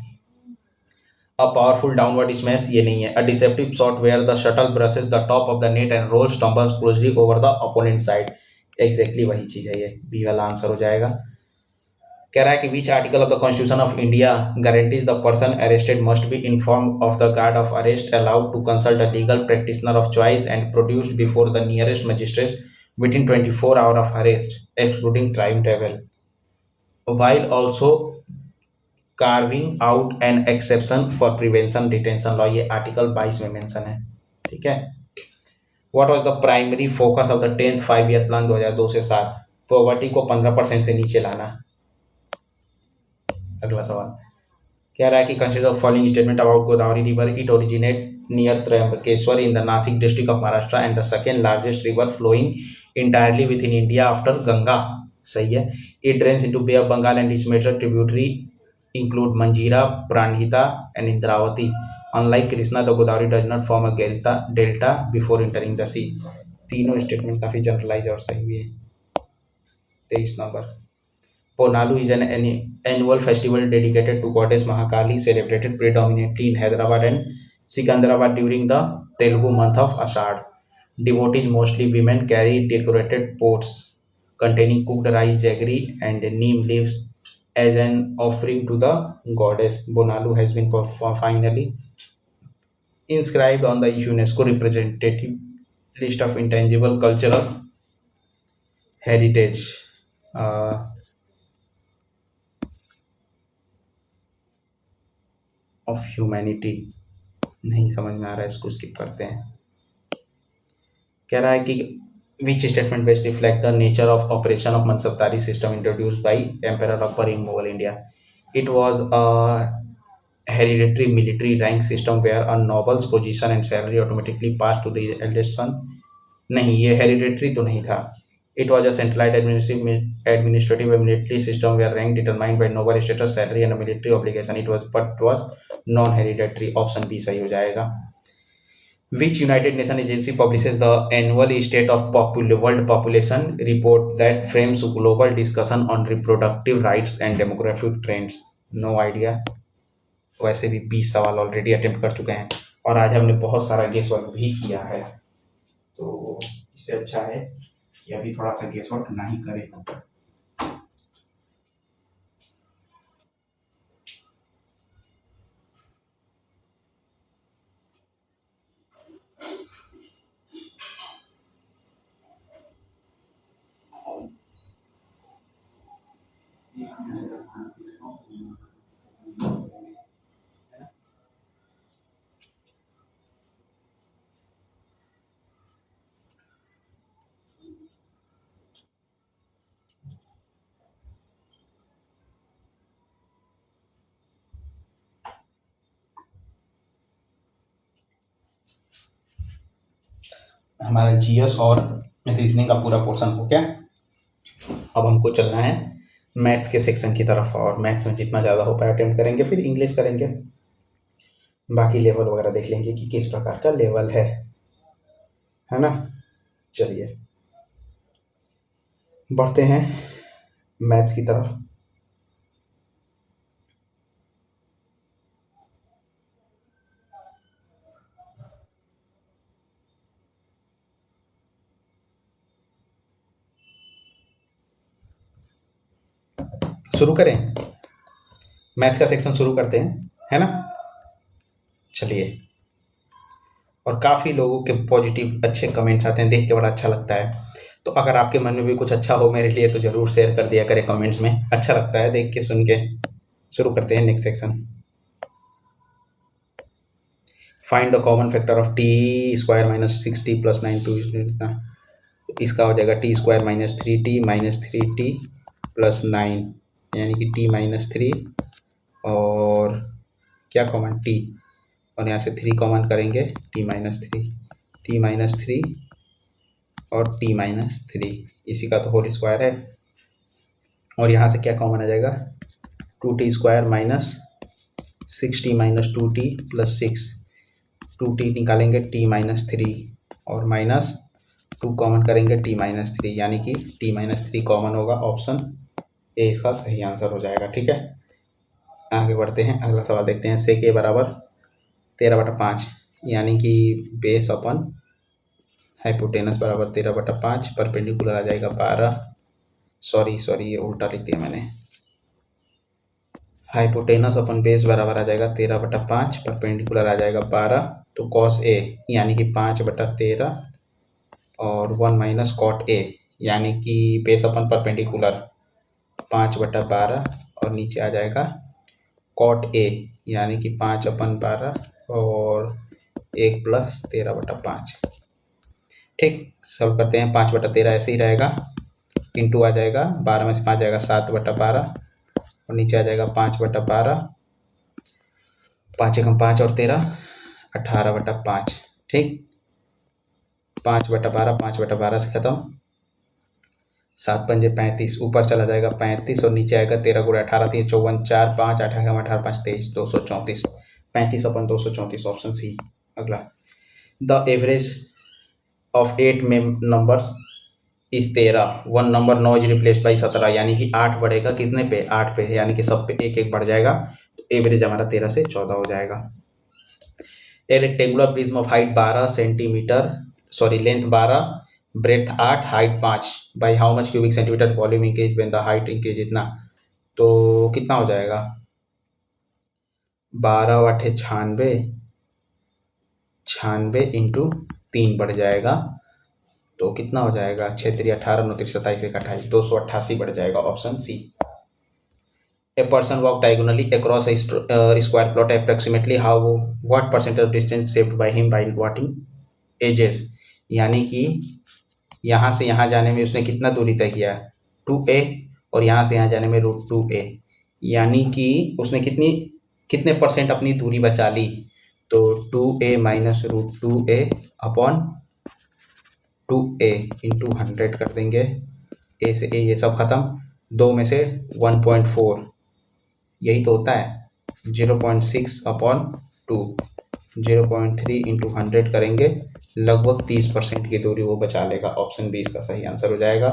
अ पावरफुल डाउनवर्ड स्मैश, ये नहीं है। A deceptive shot where the shuttle brushes the top of the net and rolls tumbles closely over the opponent side, exactly वही चीज है, ये बी वाला आंसर हो जाएगा। कह रहा है कि which article of the constitution of India guarantees the person arrested must be inform of the guard of arrest allowed to consult a legal practitioner of choice and produced before the nearest magistrate within 24 hours of arrest excluding time travel, while also carving out an exception for prevention detention law। ये article 22 में mention है। ठीक है, what was the primary focus of the 10th 5-year plan 2002 से 7, poverty को 15% से नीचे लाना। अगला सवाल कह रहा है कि consider following statement about Godavari river, it originate near Trimbakeshwar in the Nashik district of Maharashtra and the second largest river flowing entirely within India after Ganga. सही है। It drains into bay of Bengal and its major tributary include Manjira, Pranhita and Indravati. Unlike Krishna the Godavari does not form a delta before entering the sea. तीनों statement काफी generalise और सही हुए। 23 number, Ponalu is an annual festival dedicated to goddess Mahakali, celebrated predominantly in Hyderabad and Sikandrabad during the Telugu month of Ashad. Devotees, mostly women, carry decorated pots containing cooked rice, jaggery, and neem leaves as an offering to the goddess. Bonalu has been finally inscribed on the UNESCO representative list of intangible cultural heritage. Of humanity, नहीं समझ में आ रहा है, इसको skip करते हैं। कह रहा है कि Which statement best reflect the nature of operation of Mansabdari system introduced by Emperor Akbar in Mughal India? It was a hereditary military rank system where a noble's position and salary automatically passed to the eldest son. नहीं, ये hereditary तो नहीं था. It was a centralized administrative and military system where rank determined by noble status, salary and military obligation. It was non-hereditary. Option B सही हो जाएगा. Which United Nations agency publishes the annual State of World Population report that frames global discussion on reproductive rights and demographic trends? No idea. वैसे भी 20 सवाल already attempt कर चुके हैं और आज हमने बहुत सारा गेस वर्क भी किया है, तो इससे अच्छा है कि अभी थोड़ा सा गेस वर्क नहीं करें. हमारा जीएस और रीजनिंग का पूरा पोर्शन हो गया. अब हमको चलना है मैथ्स के सेक्शन की तरफ और मैथ्स में जितना ज़्यादा हो पाए अटेम्प्ट करेंगे, फिर इंग्लिश करेंगे, बाकी लेवल वगैरह देख लेंगे कि किस प्रकार का लेवल है ना. चलिए बढ़ते हैं मैथ्स की तरफ. शुरू करें, मैथ्स का सेक्शन शुरू करते हैं, है ना. चलिए. और काफ़ी लोगों के पॉजिटिव अच्छे कमेंट्स आते हैं, देख के बड़ा अच्छा लगता है. तो अगर आपके मन में भी कुछ अच्छा हो मेरे लिए तो ज़रूर शेयर कर दिया करें कमेंट्स में, अच्छा लगता है देख के सुन के. शुरू करते हैं next section. Find the common factor of T square minus 6t plus 9 2. इसका हो जाएगा T square minus 3t minus 3t plus 9, यानी कि t माइनस 3 और क्या कॉमन t, और यहाँ से 3 कॉमन करेंगे t माइनस 3 और t माइनस 3, इसी का तो होल स्क्वायर है. और यहाँ से क्या कॉमन आ जाएगा 2t square minus 6t minus 2t plus 6, 2t निकालेंगे t माइनस 3 और माइनस 2 कॉमन करेंगे t माइनस 3, यानी कि t माइनस 3 कॉमन होगा. ऑप्शन ए इसका सही आंसर हो जाएगा. ठीक है, आगे बढ़ते हैं. अगला सवाल देखते हैं. सेक ए बराबर 13/5, यानी कि बेस अपन हाइपोटेनस बराबर 13/5, परपेंडिकुलर आ जाएगा 12. सॉरी ये उल्टा लिख दिया मैंने. हाइपोटेनस अपन बेस बराबर आ जाएगा 13/5, परपेंडिकुलर आ जाएगा 12. तो कॉस ए यानी कि 5/13 और 1 माइनस कॉट ए, यानी कि बेस अपन परपेंडिकुलर 5/12 और नीचे आ जाएगा कॉट ए, यानी कि 5/12 और 1 प्लस 13/5. ठीक, सॉल्व करते हैं. 5/13 ऐसे ही रहेगा, इंटू आ जाएगा 12 में से 5 जाएगा 7/12 और नीचे आ जाएगा 5/12, 5 एकम 5 और 13 18/5. ठीक, 5/12 5/12 से खत्म, 7 पंजे 35, ऊपर चला जाएगा 35 और नीचे आएगा 13 गुणा 18 3 54 4 5 8 18 5 23 234, 35/234. Option C. अगला, द एवरेज ऑफ 8 नंबर्स इस 13, 1 नंबर 9 इज रिप्लेस बाई 17, यानी कि 8 बढ़ेगा कितने पे 8 पे, यानी कि सब पे 1 बढ़ जाएगा. तो एवरेज हमारा 13 से 14 हो जाएगा. A rectangular prism of height 12 centimetre, sorry length 12, breadth 8, height 5, by how much cubic centimetre volume increase when the height increase इतना. तो कितना हो जाएगा 12/8 96 इंटू 3 बढ़ जाएगा. तो कितना हो जाएगा 6 3 18 9 3 27 1 28 288 बढ़ जाएगा. Option C. A person walk diagonally across a square plot approximately how what percentage distance saved by him by walking edges, यानी कि यहाँ से यहाँ जाने में उसने कितना दूरी तय किया, 2a, और यहाँ से यहाँ जाने में √2a, यानी कि उसने कितने परसेंट अपनी दूरी बचा ली, तो 2a minus √2a upon 2a into 100 कर देंगे, a से a ये सब खत्म, 2 में से 1.4 यही तो होता है, 0.6 अपॉन 2, 0.3 इंटू 100 करेंगे, लगभग 30% की दूरी वो बचा लेगा। ऑप्शन बी इसका सही आंसर हो जाएगा।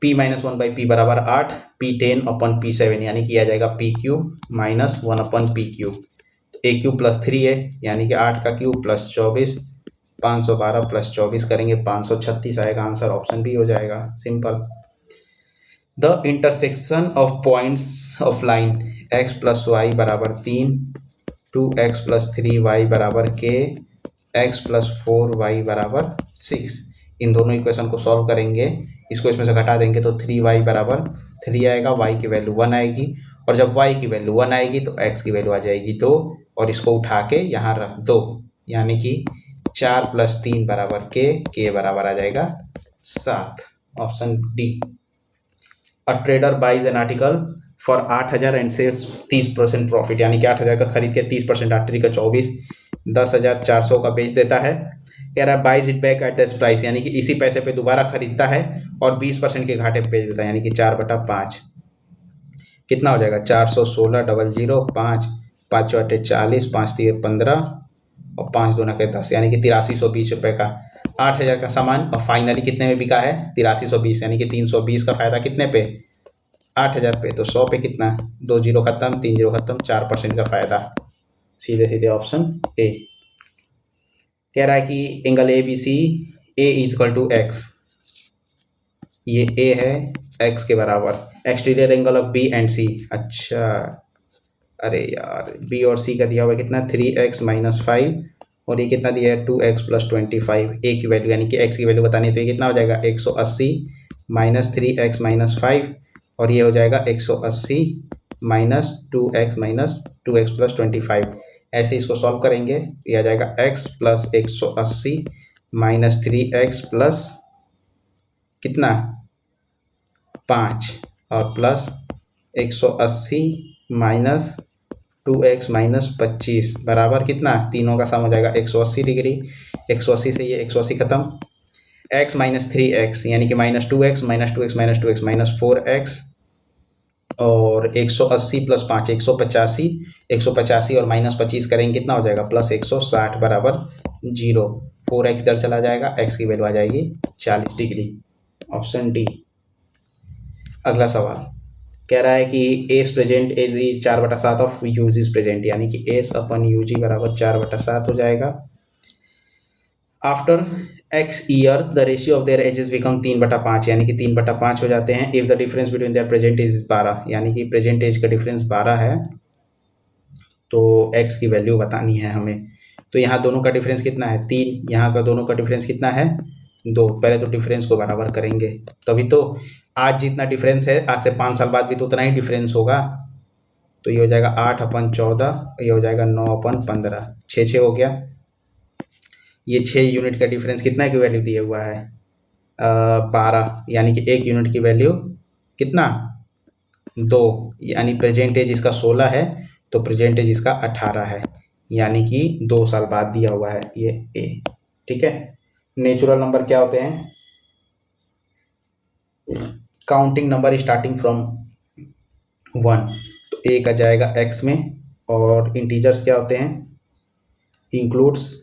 p माइनस 1/p बराबर 8, p10 अपॉन p7, यानी कि आ जाएगा p cube minus 1 upon p cube, a cube plus 3 है, यानी कि 8 का क्यूब प्लस 24, 512 प्लस 24 करेंगे 536 आएगा आंसर। ऑप्शन बी हो जाएगा, simple. The intersection of points of line x plus Y बराबर 3, 2x प्लस 3y बराबर k, x प्लस 4y बराबर 6, इन दोनों इक्वेशन को सॉल्व करेंगे, इसको इसमें से घटा देंगे तो 3y बराबर 3 आएगा, y की वैल्यू 1 आएगी, और जब y की वैल्यू 1 आएगी तो x की वैल्यू आ जाएगी 2, और इसको उठा के यहाँ रख दो, यानी कि 4 प्लस 3 बराबर k बराबर आ जाएगा 7। Option D. A trader buys an article for 8,000 and sells 30% profit, यानी कि 8,000 का खरीद के 30%, 8 का 24, 10,400 का बेच देता है। कह रहा है buys it back at this price, यानी कि इसी पैसे पे दोबारा खरीदता है और 20% के घाटे पे बेच देता है, यानी कि 4/5 कितना हो जाएगा, 416 00 5, 5 × 40, 5 × 15 और 5 × 2 = 10, यानी कि 8320 रुपये का 8,000 का सामान और फाइनली कितने में बिका है, 8320, यानी कि 320 का फायदा कितने पे, 8,000 पे, तो 100 पे कितना, 2 जीरो खत्म, 3 जीरो खत्म, 4% का फायदा, सीधे सीधे ऑप्शन ए। कह रहा है कि angle A B C, A equal to X, ये ए है एक्स के बराबर, exterior angle of B and C, अच्छा अरे यार बी और सी का दिया हुआ कितना 3x - 5, और ये कितना दिया है 2x + 25, ए की वैल्यू यानी कि x की वैल्यू बतानी है, तो ये कितना हो जाएगा 180 - 3x - 5, और ये हो जाएगा 180 - 2x - 2x + 25, ऐसे इसको सॉल्व करेंगे, ये आ जाएगा x + 180 - 3x प्लस कितना 5 और प्लस 180 - 2x - 25 बराबर कितना, तीनों का सम हो जाएगा 180 डिग्री, 180 से ये 180 खत्म, x - 3x यानी कि -2x - 2x - 2x -4x, और 180 + 5 185, 185 और -25 करेंगे कितना हो जाएगा +160 बराबर 0, 4x इधर चला जाएगा, x की वैल्यू आ जाएगी 40 डिग्री। Option D. अगला सवाल कह रहा है कि S present age is 4/7 of U's is present, यानी कि एस अपन यूजी बराबर 4/7 हो जाएगा। After x year the ratio of their ages become 3/5, यानी कि 3/5 हो जाते हैं। If the difference between their present age 12, यानी कि प्रेजेंट एज का डिफरेंस 12 है, तो x की वैल्यू बतानी है हमें। तो यहाँ दोनों का डिफरेंस कितना है 3, यहाँ का दोनों का डिफरेंस कितना है 2, पहले तो डिफरेंस को बराबर करेंगे, तभी तो आज जितना डिफरेंस है आज से 5 साल बाद भी तो उतना ही डिफरेंस होगा, तो ये हो जाएगा 8/14, ये हो जाएगा 9/15, 6 हो गया। ये 6 यूनिट का डिफरेंस कितना की वैल्यू दिया हुआ है 12, यानी कि 1 यूनिट की वैल्यू कितना 2, यानी प्रेजेंट एज इसका 16 है तो प्रेजेंट एज इसका 18 है, यानी कि 2 साल बाद दिया हुआ है ये ए। ठीक है, नेचुरल नंबर क्या होते हैं, काउंटिंग नंबर स्टार्टिंग फ्रॉम 1, तो ए का जाएगा x में, और इंटीजर्स क्या होते हैं इंक्लूड्स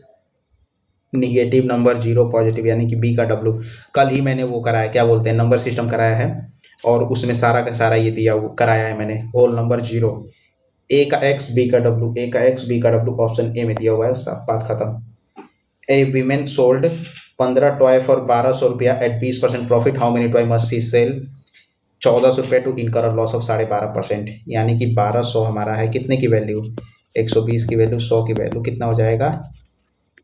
निगेटिव नंबर 0 पॉजिटिव, यानी कि b का w। कल ही मैंने वो कराया, क्या बोलते हैं नंबर सिस्टम कराया है, और उसमें सारा का सारा ये दिया कराया है मैंने, होल नंबर 0, a का x b का w, a का x b का w, ऑप्शन ए में दिया हुआ है, सब बात खत्म। A women sold 15 toy for 1200 रुपया at 20% profit, how many toy must she sell 1400 रुपये टू इनकर लॉस ऑफ 12.5%, यानी कि 1200 हमारा है कितने की वैल्यू 120 की वैल्यू, 100 की वैल्यू कितना हो जाएगा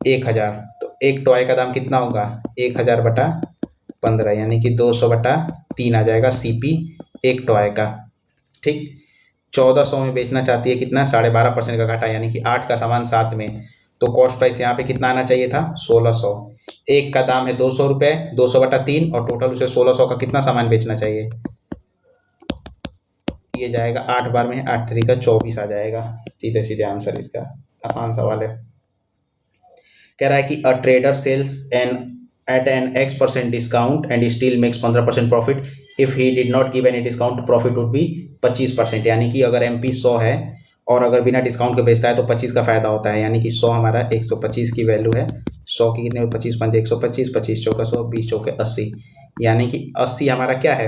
1000, तो एक टॉय का दाम कितना होगा 1000/15, यानी कि 200/3 आ जाएगा सीपी एक टॉय का। ठीक, 1400 में बेचना चाहती है कितना 12.5% का घाटा, यानी कि 8 का सामान 7 में, तो कॉस्ट प्राइस यहाँ पे कितना आना चाहिए था 1600, एक का दाम है 200 रुपये, 200/3, और टोटल उसे 1600 का कितना सामान बेचना चाहिए? ये जाएगा 8 बार में, 8 3 का 24 आ जाएगा। सीधे सीधे आंसर इसका, आसान सवाल है। कह रहा है कि a trader sells an at an X% discount and still makes 15% profit. If he did not give any discount profit would be 25%। यानी कि अगर MP 100 है और अगर बिना डिस्काउंट के बेचता है तो 25 का फायदा होता है। यानी कि 100 हमारा 125 की वैल्यू है। 100 की कितने, 25 5 125, 25 चौका 100, 20 चौके 80। यानी कि 80 हमारा क्या है,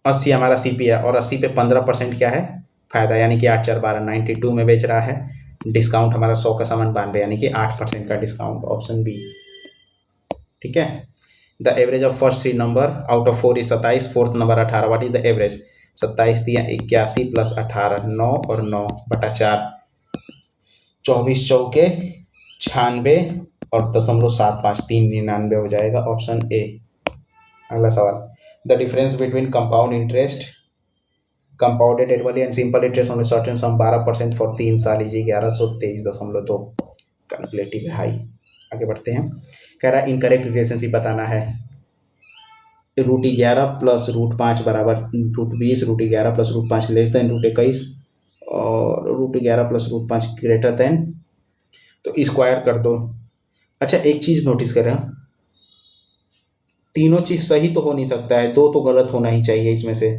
80 हमारा CP है, और 80 पे 15% क्या है, फायदा। यानी कि 8 4 12, 92 में बेच रहा है। डिस्काउंट हमारा 100 का सामान 92, यानी कि 8% का डिस्काउंट, ऑप्शन बी। ठीक है। The average of first 3 number out of 4 is 27, fourth number 18। What is the average? 27 दिया, 81 प्लस 18, 9 और 9/4, 24 चौके 96 और 0.75, 399 हो जाएगा, ऑप्शन ए। अगला सवाल, the difference between compound interest, compounded annually and simple interest on certain some 12% for 3 साल is 1123.2। Calculative high. आगे बढ़ते हैं। कह रहा है इनकरेक्ट रिलेशनशिप बताना है। √11 प्लस √5 बराबर √20, √11 प्लस √5 लेस देन √21, और √11 प्लस √5 ग्रेटर देन, तो स्क्वायर कर दो। अच्छा, एक चीज नोटिस करें, तीनों चीज सही तो हो नहीं सकता है, दो तो गलत होना ही चाहिए इसमें से।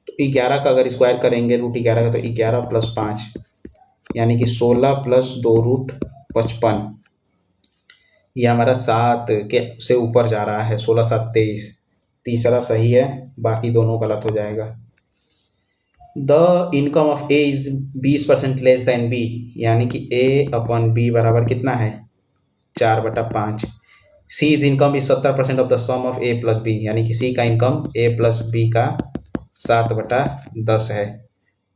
तो 11 का अगर स्क्वायर करेंगे √11 का, तो 11 प्लस 5 यानी कि 16 प्लस 2 √55, ये हमारा 7 के से ऊपर जा रहा है, 16 7 23। तीसरा सही है, बाकी दोनों गलत हो जाएगा। The income of A is 20% less than B, यानी कि A/B बराबर कितना है, 4/5। C is income is 70% of the sum of A plus B, यानी कि सी का इनकम A प्लस बी का 7/10 है।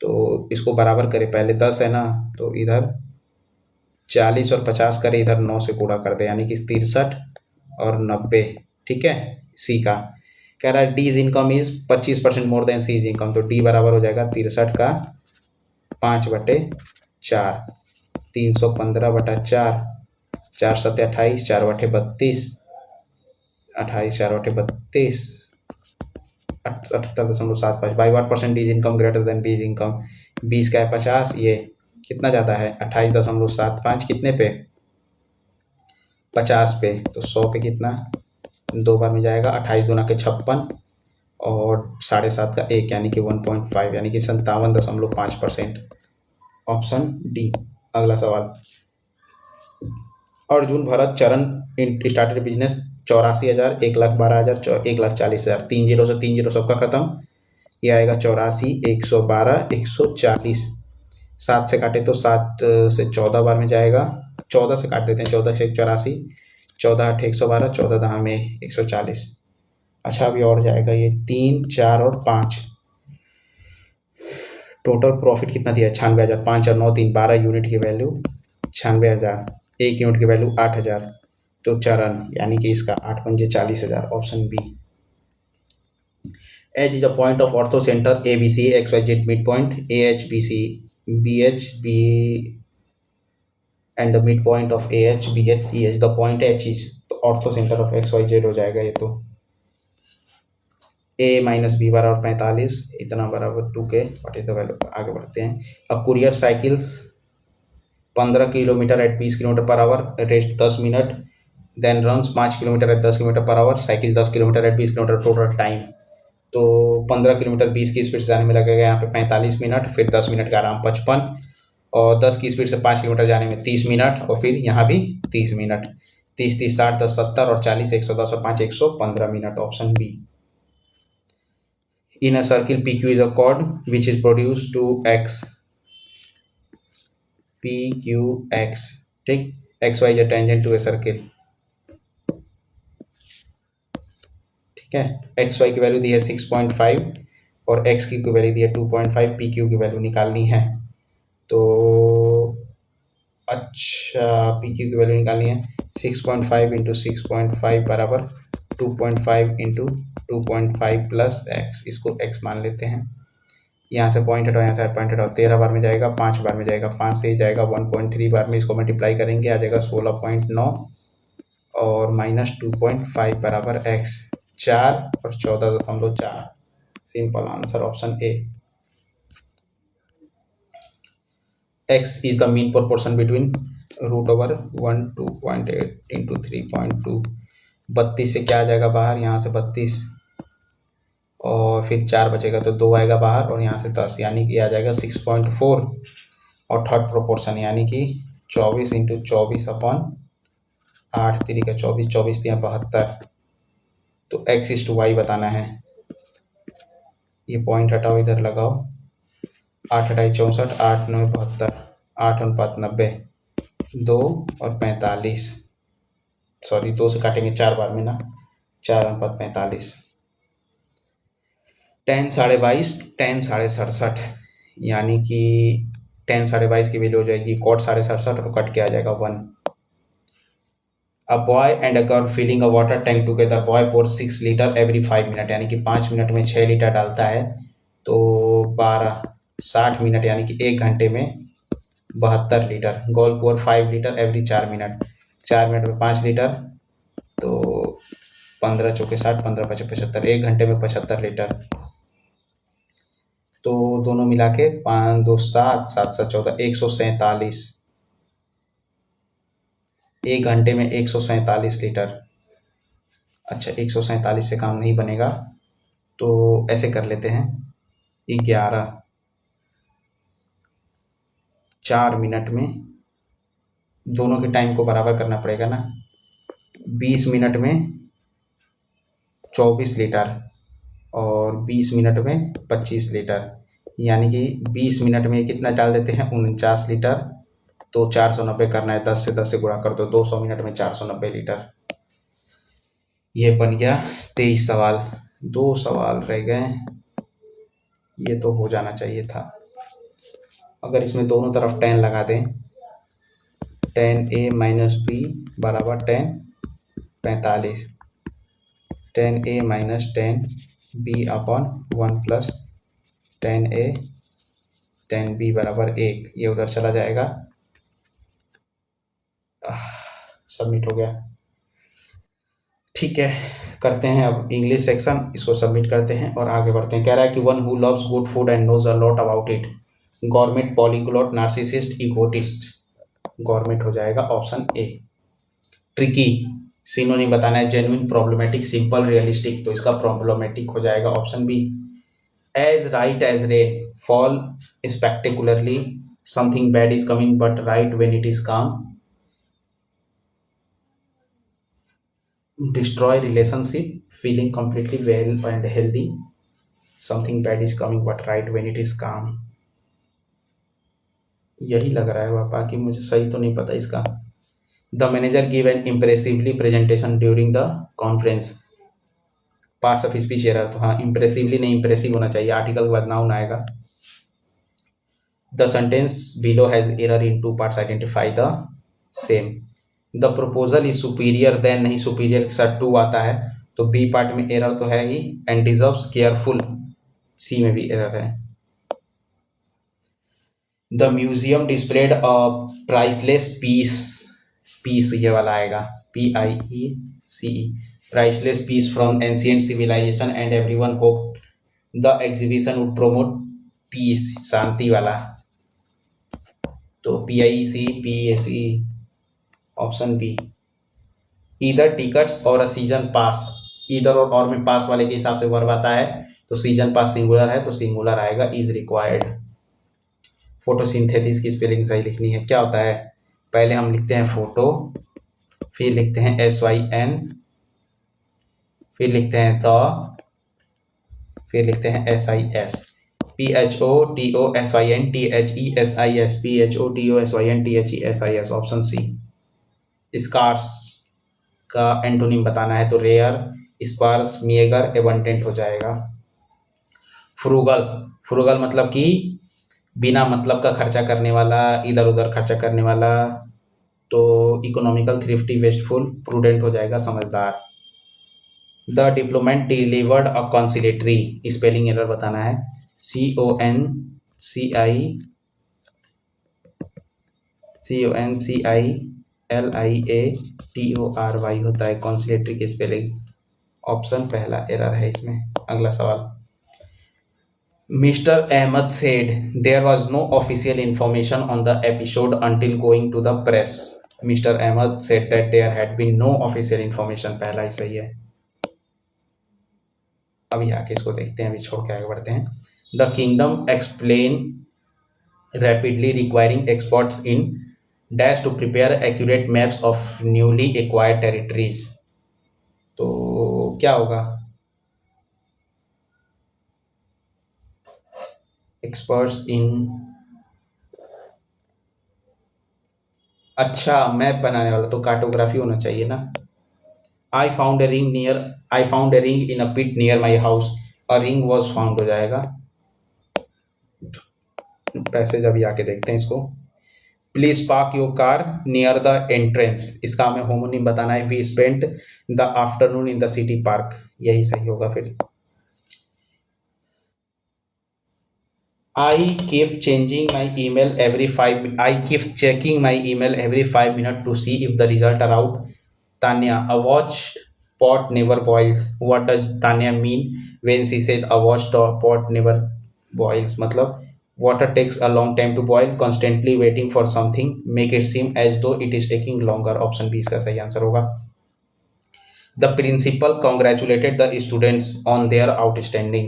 तो इसको बराबर करें, पहले 10 है ना, तो इधर 40 और 50 करे, इधर 9 से गुणा कर दे, यानी कि 63 और 90। ठीक है। सी का कह रहा है D is income is 25% more than C is income, तो डी बराबर हो जाएगा 63 का 5/4, 315/4, 4 7 28, 4/32, 28 4/32, 78.75। By what percent D is income greater than B is income? 20 का है 50, ये कितना ज़्यादा है, 28.75, कितने पे, 50 पे, तो 100 पे कितना, 2 बार में जाएगा, 28 दूना के 56, और 7.5 का 1, यानी कि 1.5, यानी कि 57.5%, ऑप्शन डी। अगला सवाल, अर्जुन भरत चरण स्टार्टेड बिजनेस 84,000, 1,12,000, 1,40,000, 3 जीरो से 3 जीरो सबका खत्म, ये आएगा 84, 112, 140। 7 से काटे तो 7 से 14 बार में जाएगा, 14 से काट देते हैं, 14 से 84, 14 8 112, 14 10 में 140। अच्छा, अभी और जाएगा ये 3 4 और 5। टोटल प्रॉफिट कितना दिया है, 96,000। 5 और 9 3 12 यूनिट की वैल्यू 96,000, 1 यूनिट की वैल्यू 8,000, तो चरण यानी कि इसका 8 पंजे 40,000, option B. H is a point of orthocenter ABC XYZ midpoint AHBC BHB and the midpoint of AHBHCH. The point H is the orthocenter of XYZ हो जाएगा ये तो। A माइनस B बराबर 45, इतना बराबर 2K। What is the value? आगे बढ़ते हैं। अब courier cycles 15 kilometre at 20 kilometre per hour, rest 10 minute, then runs 5 kilometre at 10 kilometre per hour, cycle 10 kilometre at 20 kilometre, total time. तो 15 किलोमीटर 20 की speed से जाने में लगेगा यहाँ पे 45 मिनट, फिर 10 मिनट का आराम 55, और 10 की स्पीड से 5 किलोमीटर जाने में 30 मिनट, और फिर यहाँ भी 30 मिनट। 30 30 60 10 70, और 40 110, और 5 115 minute, option B. In a circle PQ is a chord which is produce to X, PQX, ठीक। XY is a tangent to a circle, ठीक है। XY की वैल्यू दी है 6.5 और X की वैल्यू दी है 2.5, PQ की वैल्यू निकालनी है। तो अच्छा, PQ की वैल्यू निकालनी है, 6.5 इंटू 6.5 बराबर 2.5 इंटू 2.5 प्लस X, इसको X मान लेते हैं। यहाँ से पॉइंट हटाओ, यहाँ से पॉइंट हटाओ, 13 बार में जाएगा, 5 बार में जाएगा, 5 से जाएगा 1.3 बार में, इसको मल्टीप्लाई करेंगे आ जाएगा 16.9 और -2.5 बराबर x, 4 और 14.4। Simple answer option A. x is the mean proportion between √1 2.8 into 3.2। 32 से क्या आ जाएगा बाहर, यहाँ से 32 और फिर 4 बचेगा तो 2 आएगा बाहर और यहाँ से 10, यानी कि आ जाएगा 6.4। और थर्ड प्रोपोर्शन यानी कि 24 इंटू 24/8, 3 का 24, 24 या 72। तो x/y बताना है। ये पॉइंट हटाओ, इधर लगाओ, 8 अठाई 64, 8 9 72, 8 9 90, 2 और 45, सॉरी 2 से काटेंगे 4 बार में ना, 4 9 45, 10 साढ़े 22, 10 साढ़े 67, यानी कि 10 साढ़े 22 की वैल्यू हो जाएगी कॉट साढ़े 67 और कट के आ जाएगा 1। A boy and a girl filling a water tank together, boy pour 6 litre every 5 minute, यानी कि 5 मिनट में 6 लीटर डालता है, तो 12 60 मिनट यानी कि 1 घंटे में 72 लीटर। गर्ल पोर 5 लीटर एवरी 4 मिनट, 4 मिनट में 5 लीटर, तो 15 चौके 60, 15 पचे 75, 1 घंटे में 75 लीटर। तो दोनों मिला के 5 2 7 7 7 14, 147, 1 घंटे में 147 लीटर। अच्छा 147 से काम नहीं बनेगा, तो ऐसे कर लेते हैं, 11 4 मिनट में, दोनों के टाइम को बराबर करना पड़ेगा ना, 20 मिनट में 24 लीटर और 20 मिनट में 25 लीटर, यानी कि 20 मिनट में कितना डाल देते हैं 49 लीटर, तो 490 करना है, 10 से 10 से गुणा कर दो, 200 मिनट में 490 लीटर। ये बन गया 23 सवाल। 2 सवाल रह गए, ये तो हो जाना चाहिए था। अगर इसमें दोनों तरफ 10 लगा दें, 10a माइनस बी बराबर 10 45, 10a minus 10b upon 1 plus 10a 10b बराबर 1, ये उधर चला जाएगा। सबमिट हो गया। ठीक है, करते हैं अब इंग्लिश सेक्शन, इसको सबमिट करते हैं और आगे बढ़ते हैं। कह रहा है कि one who loves good food and knows a lot about it, government, polyglot, narcissist, egotist. Government हो जाएगा ऑप्शन ए। ट्रिकी सिनोनिम बताना है, जेन्युइन, प्रॉब्लमेटिक, सिंपल, रियलिस्टिक, तो इसका प्रॉब्लमेटिक हो जाएगा option B. As right as rain, fall spectacularly, something bad is coming but right when it is calm, destroy relationship, feeling completely well and healthy, something bad is coming but right when it is calm। यही लग रहा है पापा कि मुझे सही तो नहीं पता इसका। The manager give an impressively presentation during the conference, parts of speech error, तो हाँ इम्प्रेसिवली नहीं इम्प्रेसिव होना चाहिए, आर्टिकल के बाद नाउन आएगा। The sentence below has error in 2 parts, identify the same. The proposal is superior than, नहीं superior के साथ टू आता है, तो बी पार्ट में एरर तो है ही, एंड डिजर्व्स केयरफुल, सी में भी एरर है। The museum displayed a priceless piece, piece ये वाला आएगा, PIECE, priceless piece from ancient civilisation and everyone hope the exhibition would promote peace, शांति वाला, तो PIECE option B. Either tickets और अ सीजन पास, इधर और में पास वाले के हिसाब से वर्ब आता है, तो सीजन पास सिंगुलर है तो सिंगुलर आएगा, इज रिक्वायर्ड। फोटोसिंथेसिस की स्पेलिंग सही लिखनी है। क्या होता है, पहले हम लिखते हैं फोटो, फिर लिखते हैं SYN, फिर लिखते हैं द, फिर लिखते हैं SIS, PHOTOSYNTHESIS, option C. Scarce का एंटोनिम बताना है, तो रेयर, स्पार्स, मेगर, एबंडेंट हो जाएगा। फ्रूगल, फ्रूगल मतलब कि बिना मतलब का खर्चा करने वाला, इधर उधर खर्चा करने वाला, तो इकोनॉमिकल, थ्रिफ्टी, वेस्टफुल, प्रूडेंट हो जाएगा, समझदार। The diplomat delivered a conciliatory, spelling error बताना है, CONCILIATORY होता है कॉन्सिलेटरी की स्पेलिंग। ऑप्शन पहला एरर है इसमें। अगला सवाल। Mr. Ahmed said there was no official information on the episode until going to the press. Mr. Ahmed said that there had been no official information. पहला ही सही है। अभी आके इसको देखते हैं, अभी छोड़ के आगे बढ़ते हैं। The kingdom explain rapidly requiring experts in dash to prepare accurate maps of newly acquired territories. तो क्या होगा? Experts in, अच्छा मैप बनाने वाला तो कार्टोग्राफी होना चाहिए ना। I found a ring in a pit near my house. A ring was found हो जाएगा। पैसेज अभी आके देखते हैं इसको। Please park your car near the entrance, इसका हमें होमोनिम बताना है। We spent the afternoon in the city park, यही सही होगा फिर। I keep checking my email every 5 minutes to see if the result are out. Tanya, a watched pot never boils. What does Tanya mean when she said a watched pot never boils? मतलब water takes a long time to boil. Constantly waiting for something make it seem as though it is taking longer. Option B इसका सही answer होगा। The principal congratulated the students on their outstanding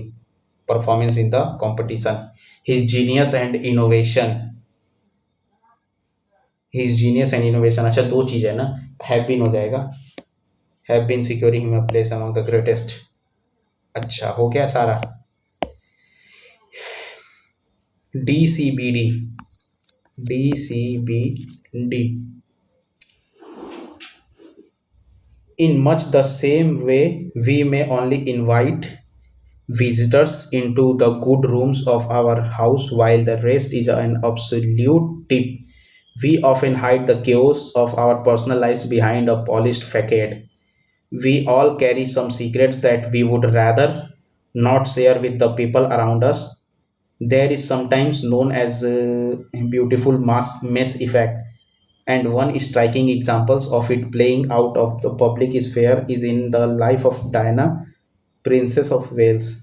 performance in the competition. His genius and innovation, अच्छा दो चीज है ना, have been हो जाएगा। Have been securing him a place among the greatest. अच्छा हो गया सारा। DCBD in much the same way we may only invite visitors into the good rooms of our house while the rest is an absolute tip. We often hide the chaos of our personal lives behind a polished facade. We all carry some secrets that we would rather not share with the people around us. There is sometimes known as beautiful mess effect, and one striking examples of it playing out of the public sphere is in the life of Diana, Princess of Wales.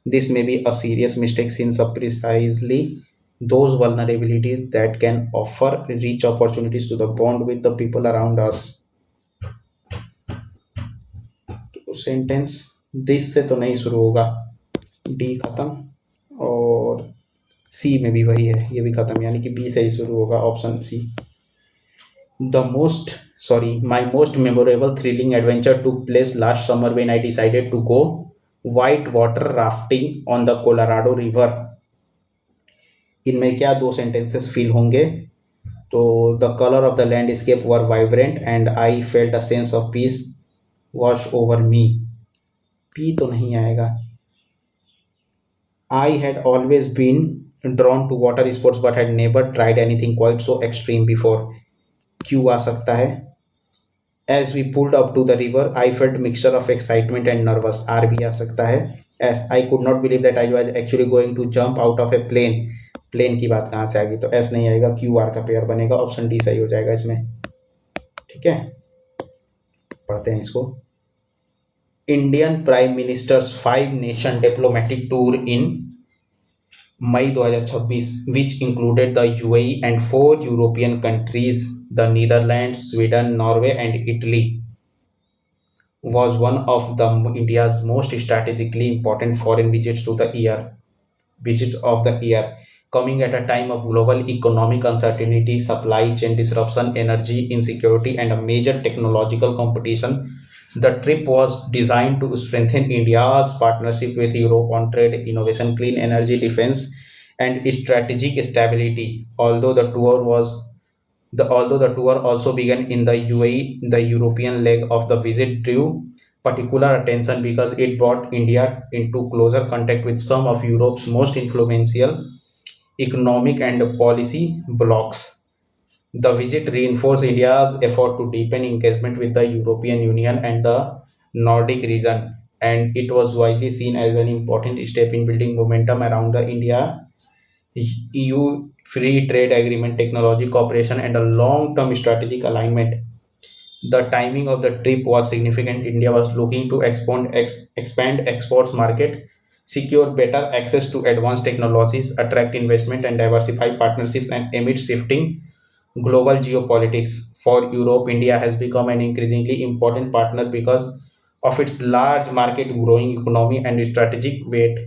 This may be a serious mistake since precisely those vulnerabilities that can offer rich opportunities to the bond with the people around us. तो sentence this से तो नहीं शुरू होगा, D खत्म, और सी में भी वही है, ये भी खत्म, यानी कि बी से ही शुरू होगा, option C. My most memorable thrilling adventure took place last summer when I decided to go whitewater rafting on the Colorado River. इनमें क्या दो सेंटेंसेस फील होंगे? तो the colour of the landscape were vibrant and I felt a sense of peace wash over me. P तो नहीं आएगा। I had always been drawn to water sports but had never tried anything quite so extreme before. Q आ सकता है। As we pulled up to the river, I felt mixture of excitement and nervous. R भी आ सकता है। As I could not believe that I was actually going to jump out of a plane. Plane की बात कहाँ से आ गई? तो S नहीं आएगा, क्यू आर का पेयर बनेगा, ऑप्शन डी सही हो जाएगा इसमें। ठीक है, पढ़ते हैं इसको। Indian prime ministers 5 nation diplomatic tour in May 2026 which included the UAE and 4 European countries, the Netherlands, Sweden, Norway and Italy, was one of the India's most strategically important foreign visits of the year, coming at a time of global economic uncertainty, supply chain disruption, energy insecurity and a major technological competition. The trip was designed to strengthen India's partnership with Europe on trade, innovation, clean energy, defense, and strategic stability. Although the tour also began in the UAE, the European leg of the visit drew particular attention because it brought India into closer contact with some of Europe's most influential economic and policy blocs. The visit reinforced India's effort to deepen engagement with the European Union and the Nordic region, and it was widely seen as an important step in building momentum around the India EU free trade agreement, technology cooperation, and a long-term strategic alignment. The timing of the trip was significant. India was looking to expand exports market, secure better access to advanced technologies, attract investment, and diversify partnerships. And amid shifting global geopolitics for Europe, India has become an increasingly important partner because of its large market, growing economy, and strategic weight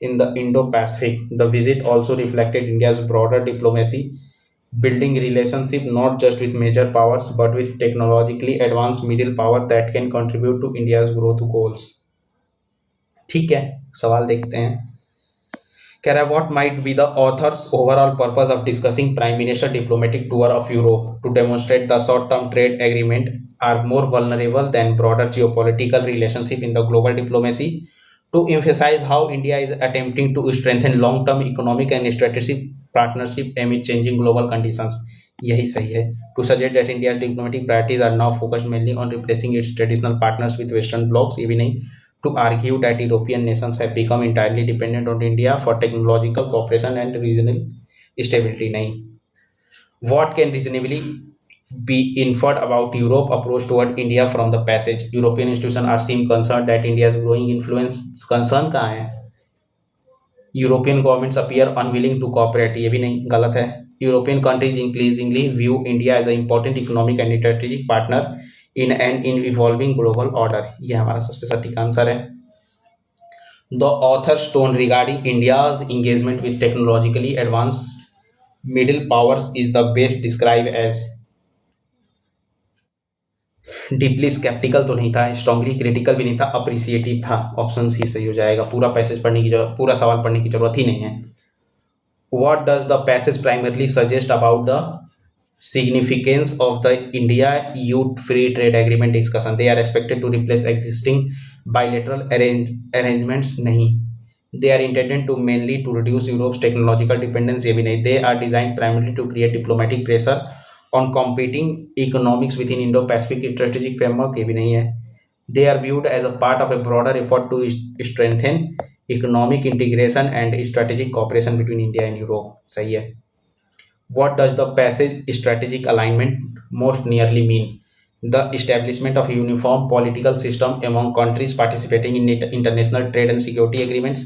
in the Indo-Pacific. The visit also reflected India's broader diplomacy, building relationship not just with major powers but with technologically advanced middle power that can contribute to India's growth goals. ठीक है, सवाल देखते हैं. कह रहा है what might be the author's overall purpose of discussing prime minister diplomatic tour of Europe to demonstrate the short-term trade agreement are more vulnerable than broader geopolitical relationship in the global diplomacy, to emphasize how India is attempting to strengthen long-term economic and strategic partnership amid changing global conditions. यही सही है. To suggest that India's diplomatic priorities are now focused mainly on replacing its traditional partners with Western blocs, ये भी नहीं. To argue that European nations have become entirely dependent on India for technological cooperation and regional stability, नहीं. What can reasonably be inferred about Europe approach toward India from the passage? European institutions are seem concerned that India's growing influence. Concern कहाँ है? European governments appear unwilling to cooperate, ये भी नहीं, गलत है. European countries increasingly view India as an important economic and strategic partner in an evolving global order. ये हमारा सबसे सटीक आंसर है. The author's tone regarding India's engagement with technologically advanced middle powers is the best described as deeply sceptical तो नहीं था, strongly critical भी नहीं था, अप्रिसिएटिव था. ऑप्शन सी सही हो जाएगा. पूरा पैसेज पढ़ने की जरूरत, पूरा सवाल पढ़ने की जरूरत ही नहीं है. What does the passage primarily suggest about the significance of the India-EU free trade agreement discussion? They are expected to replace existing bilateral arrangements. नहीं. They are intended to mainly to reduce Europe's technological dependence. ये भी नहीं. They are designed primarily to create diplomatic pressure on competing economics within Indo-Pacific strategic framework. ये भी नहीं है. They are viewed as a part of a broader effort to strengthen economic integration and strategic cooperation between India and Europe. सही है. What does the passage strategic alignment most nearly mean? The establishment of a uniform political system among countries participating in international trade and security agreements.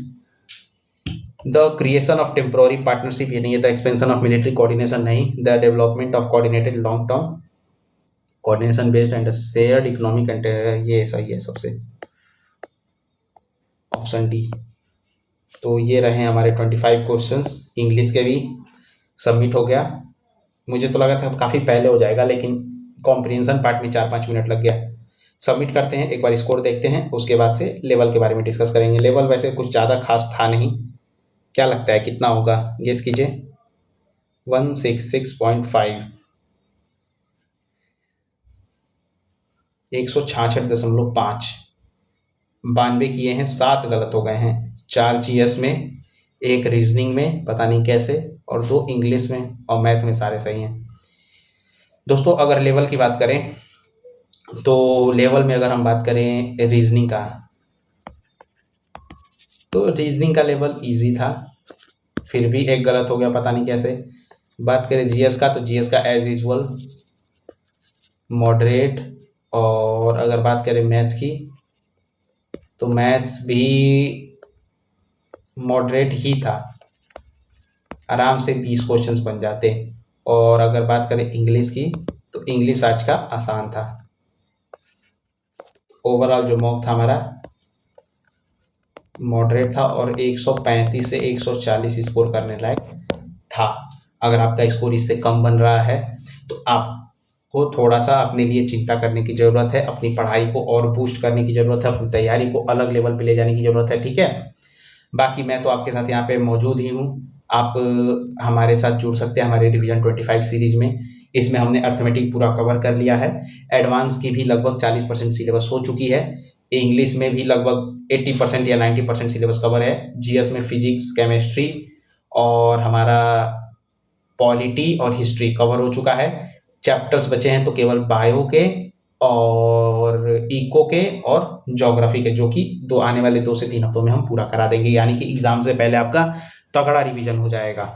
The creation of temporary partnership, ये नहीं है. The expansion of military coordination, नहीं. The development of coordinated long-term coordination based and shared economic and ये सही है सबसे, option D. तो ये रहे हमारे 25 क्वेश्चंस. इंग्लिश के भी सबमिट हो गया. मुझे तो लगा था काफ़ी पहले हो जाएगा, लेकिन कॉम्प्रिहेंशन पार्ट में 4-5 मिनट लग गया. सबमिट करते हैं, एक बार स्कोर देखते हैं, उसके बाद से लेवल के बारे में डिस्कस करेंगे. लेवल वैसे कुछ ज़्यादा खास था नहीं. क्या लगता है कितना होगा, गेस कीजिए. 166.5, 166.5. 92 किए हैं, 7 गलत हो गए हैं. 4 जीएस में, 1 रीजनिंग में, पता नहीं कैसे, और 2 इंग्लिश में, और मैथ में सारे सही हैं. दोस्तों अगर लेवल की बात करें तो लेवल में अगर हम बात करें रीजनिंग का, तो रीजनिंग का लेवल इजी था, फिर भी 1 गलत हो गया, पता नहीं कैसे. बात करें जीएस का, तो जीएस का एज यूजुअल मॉडरेट. और अगर बात करें मैथ्स की, तो मैथ्स भी मॉडरेट ही था, आराम से 20 क्वेश्चंस बन जाते. और अगर बात करें इंग्लिश की, तो इंग्लिश आज का आसान था. ओवरऑल जो मॉक था हमारा मॉडरेट था, और 135 से 140 स्कोर करने लायक था. अगर आपका स्कोर इससे कम बन रहा है तो आपको थोड़ा सा अपने लिए चिंता करने की ज़रूरत है, अपनी पढ़ाई को और बूस्ट करने की ज़रूरत है, अपनी तैयारी को अलग लेवल पे ले जाने की ज़रूरत है. ठीक है. बाकी मैं तो आपके साथ यहाँ पे मौजूद ही हूँ. आप हमारे साथ जुड़ सकते हैं हमारे रिवीजन 25 सीरीज में. इसमें हमने अर्थमेटिक पूरा कवर कर लिया है. एडवांस की भी लगभग 40% सिलेबस हो चुकी है. इंग्लिश में भी लगभग 80% या 90% सिलेबस कवर है. जीएस में फिजिक्स, केमिस्ट्री और हमारा पॉलिटी और हिस्ट्री कवर हो चुका है. चैप्टर्स बचे हैं तो केवल बायो के और और इको के और ज्योग्राफी के, जो कि दो आने वाले 2 से 3 हफ्तों में हम पूरा करा देंगे, यानी कि एग्जाम से पहले आपका तगड़ा रिवीजन हो जाएगा।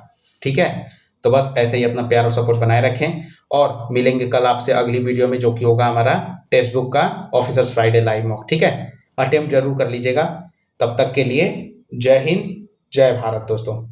ठीक है, तो बस ऐसे ही अपना प्यार और सपोर्ट बनाए रखें, और मिलेंगे कल आपसे अगली वीडियो में, जो कि होगा हमारा टेक्स्ट बुक का ऑफिसर्स फ्राइडे लाइव मॉक। ठीक है, अटेम्प्ट जरूर कर लीजिएगा। तब तक के लिए जय हिंद, जय भारत दोस्तों।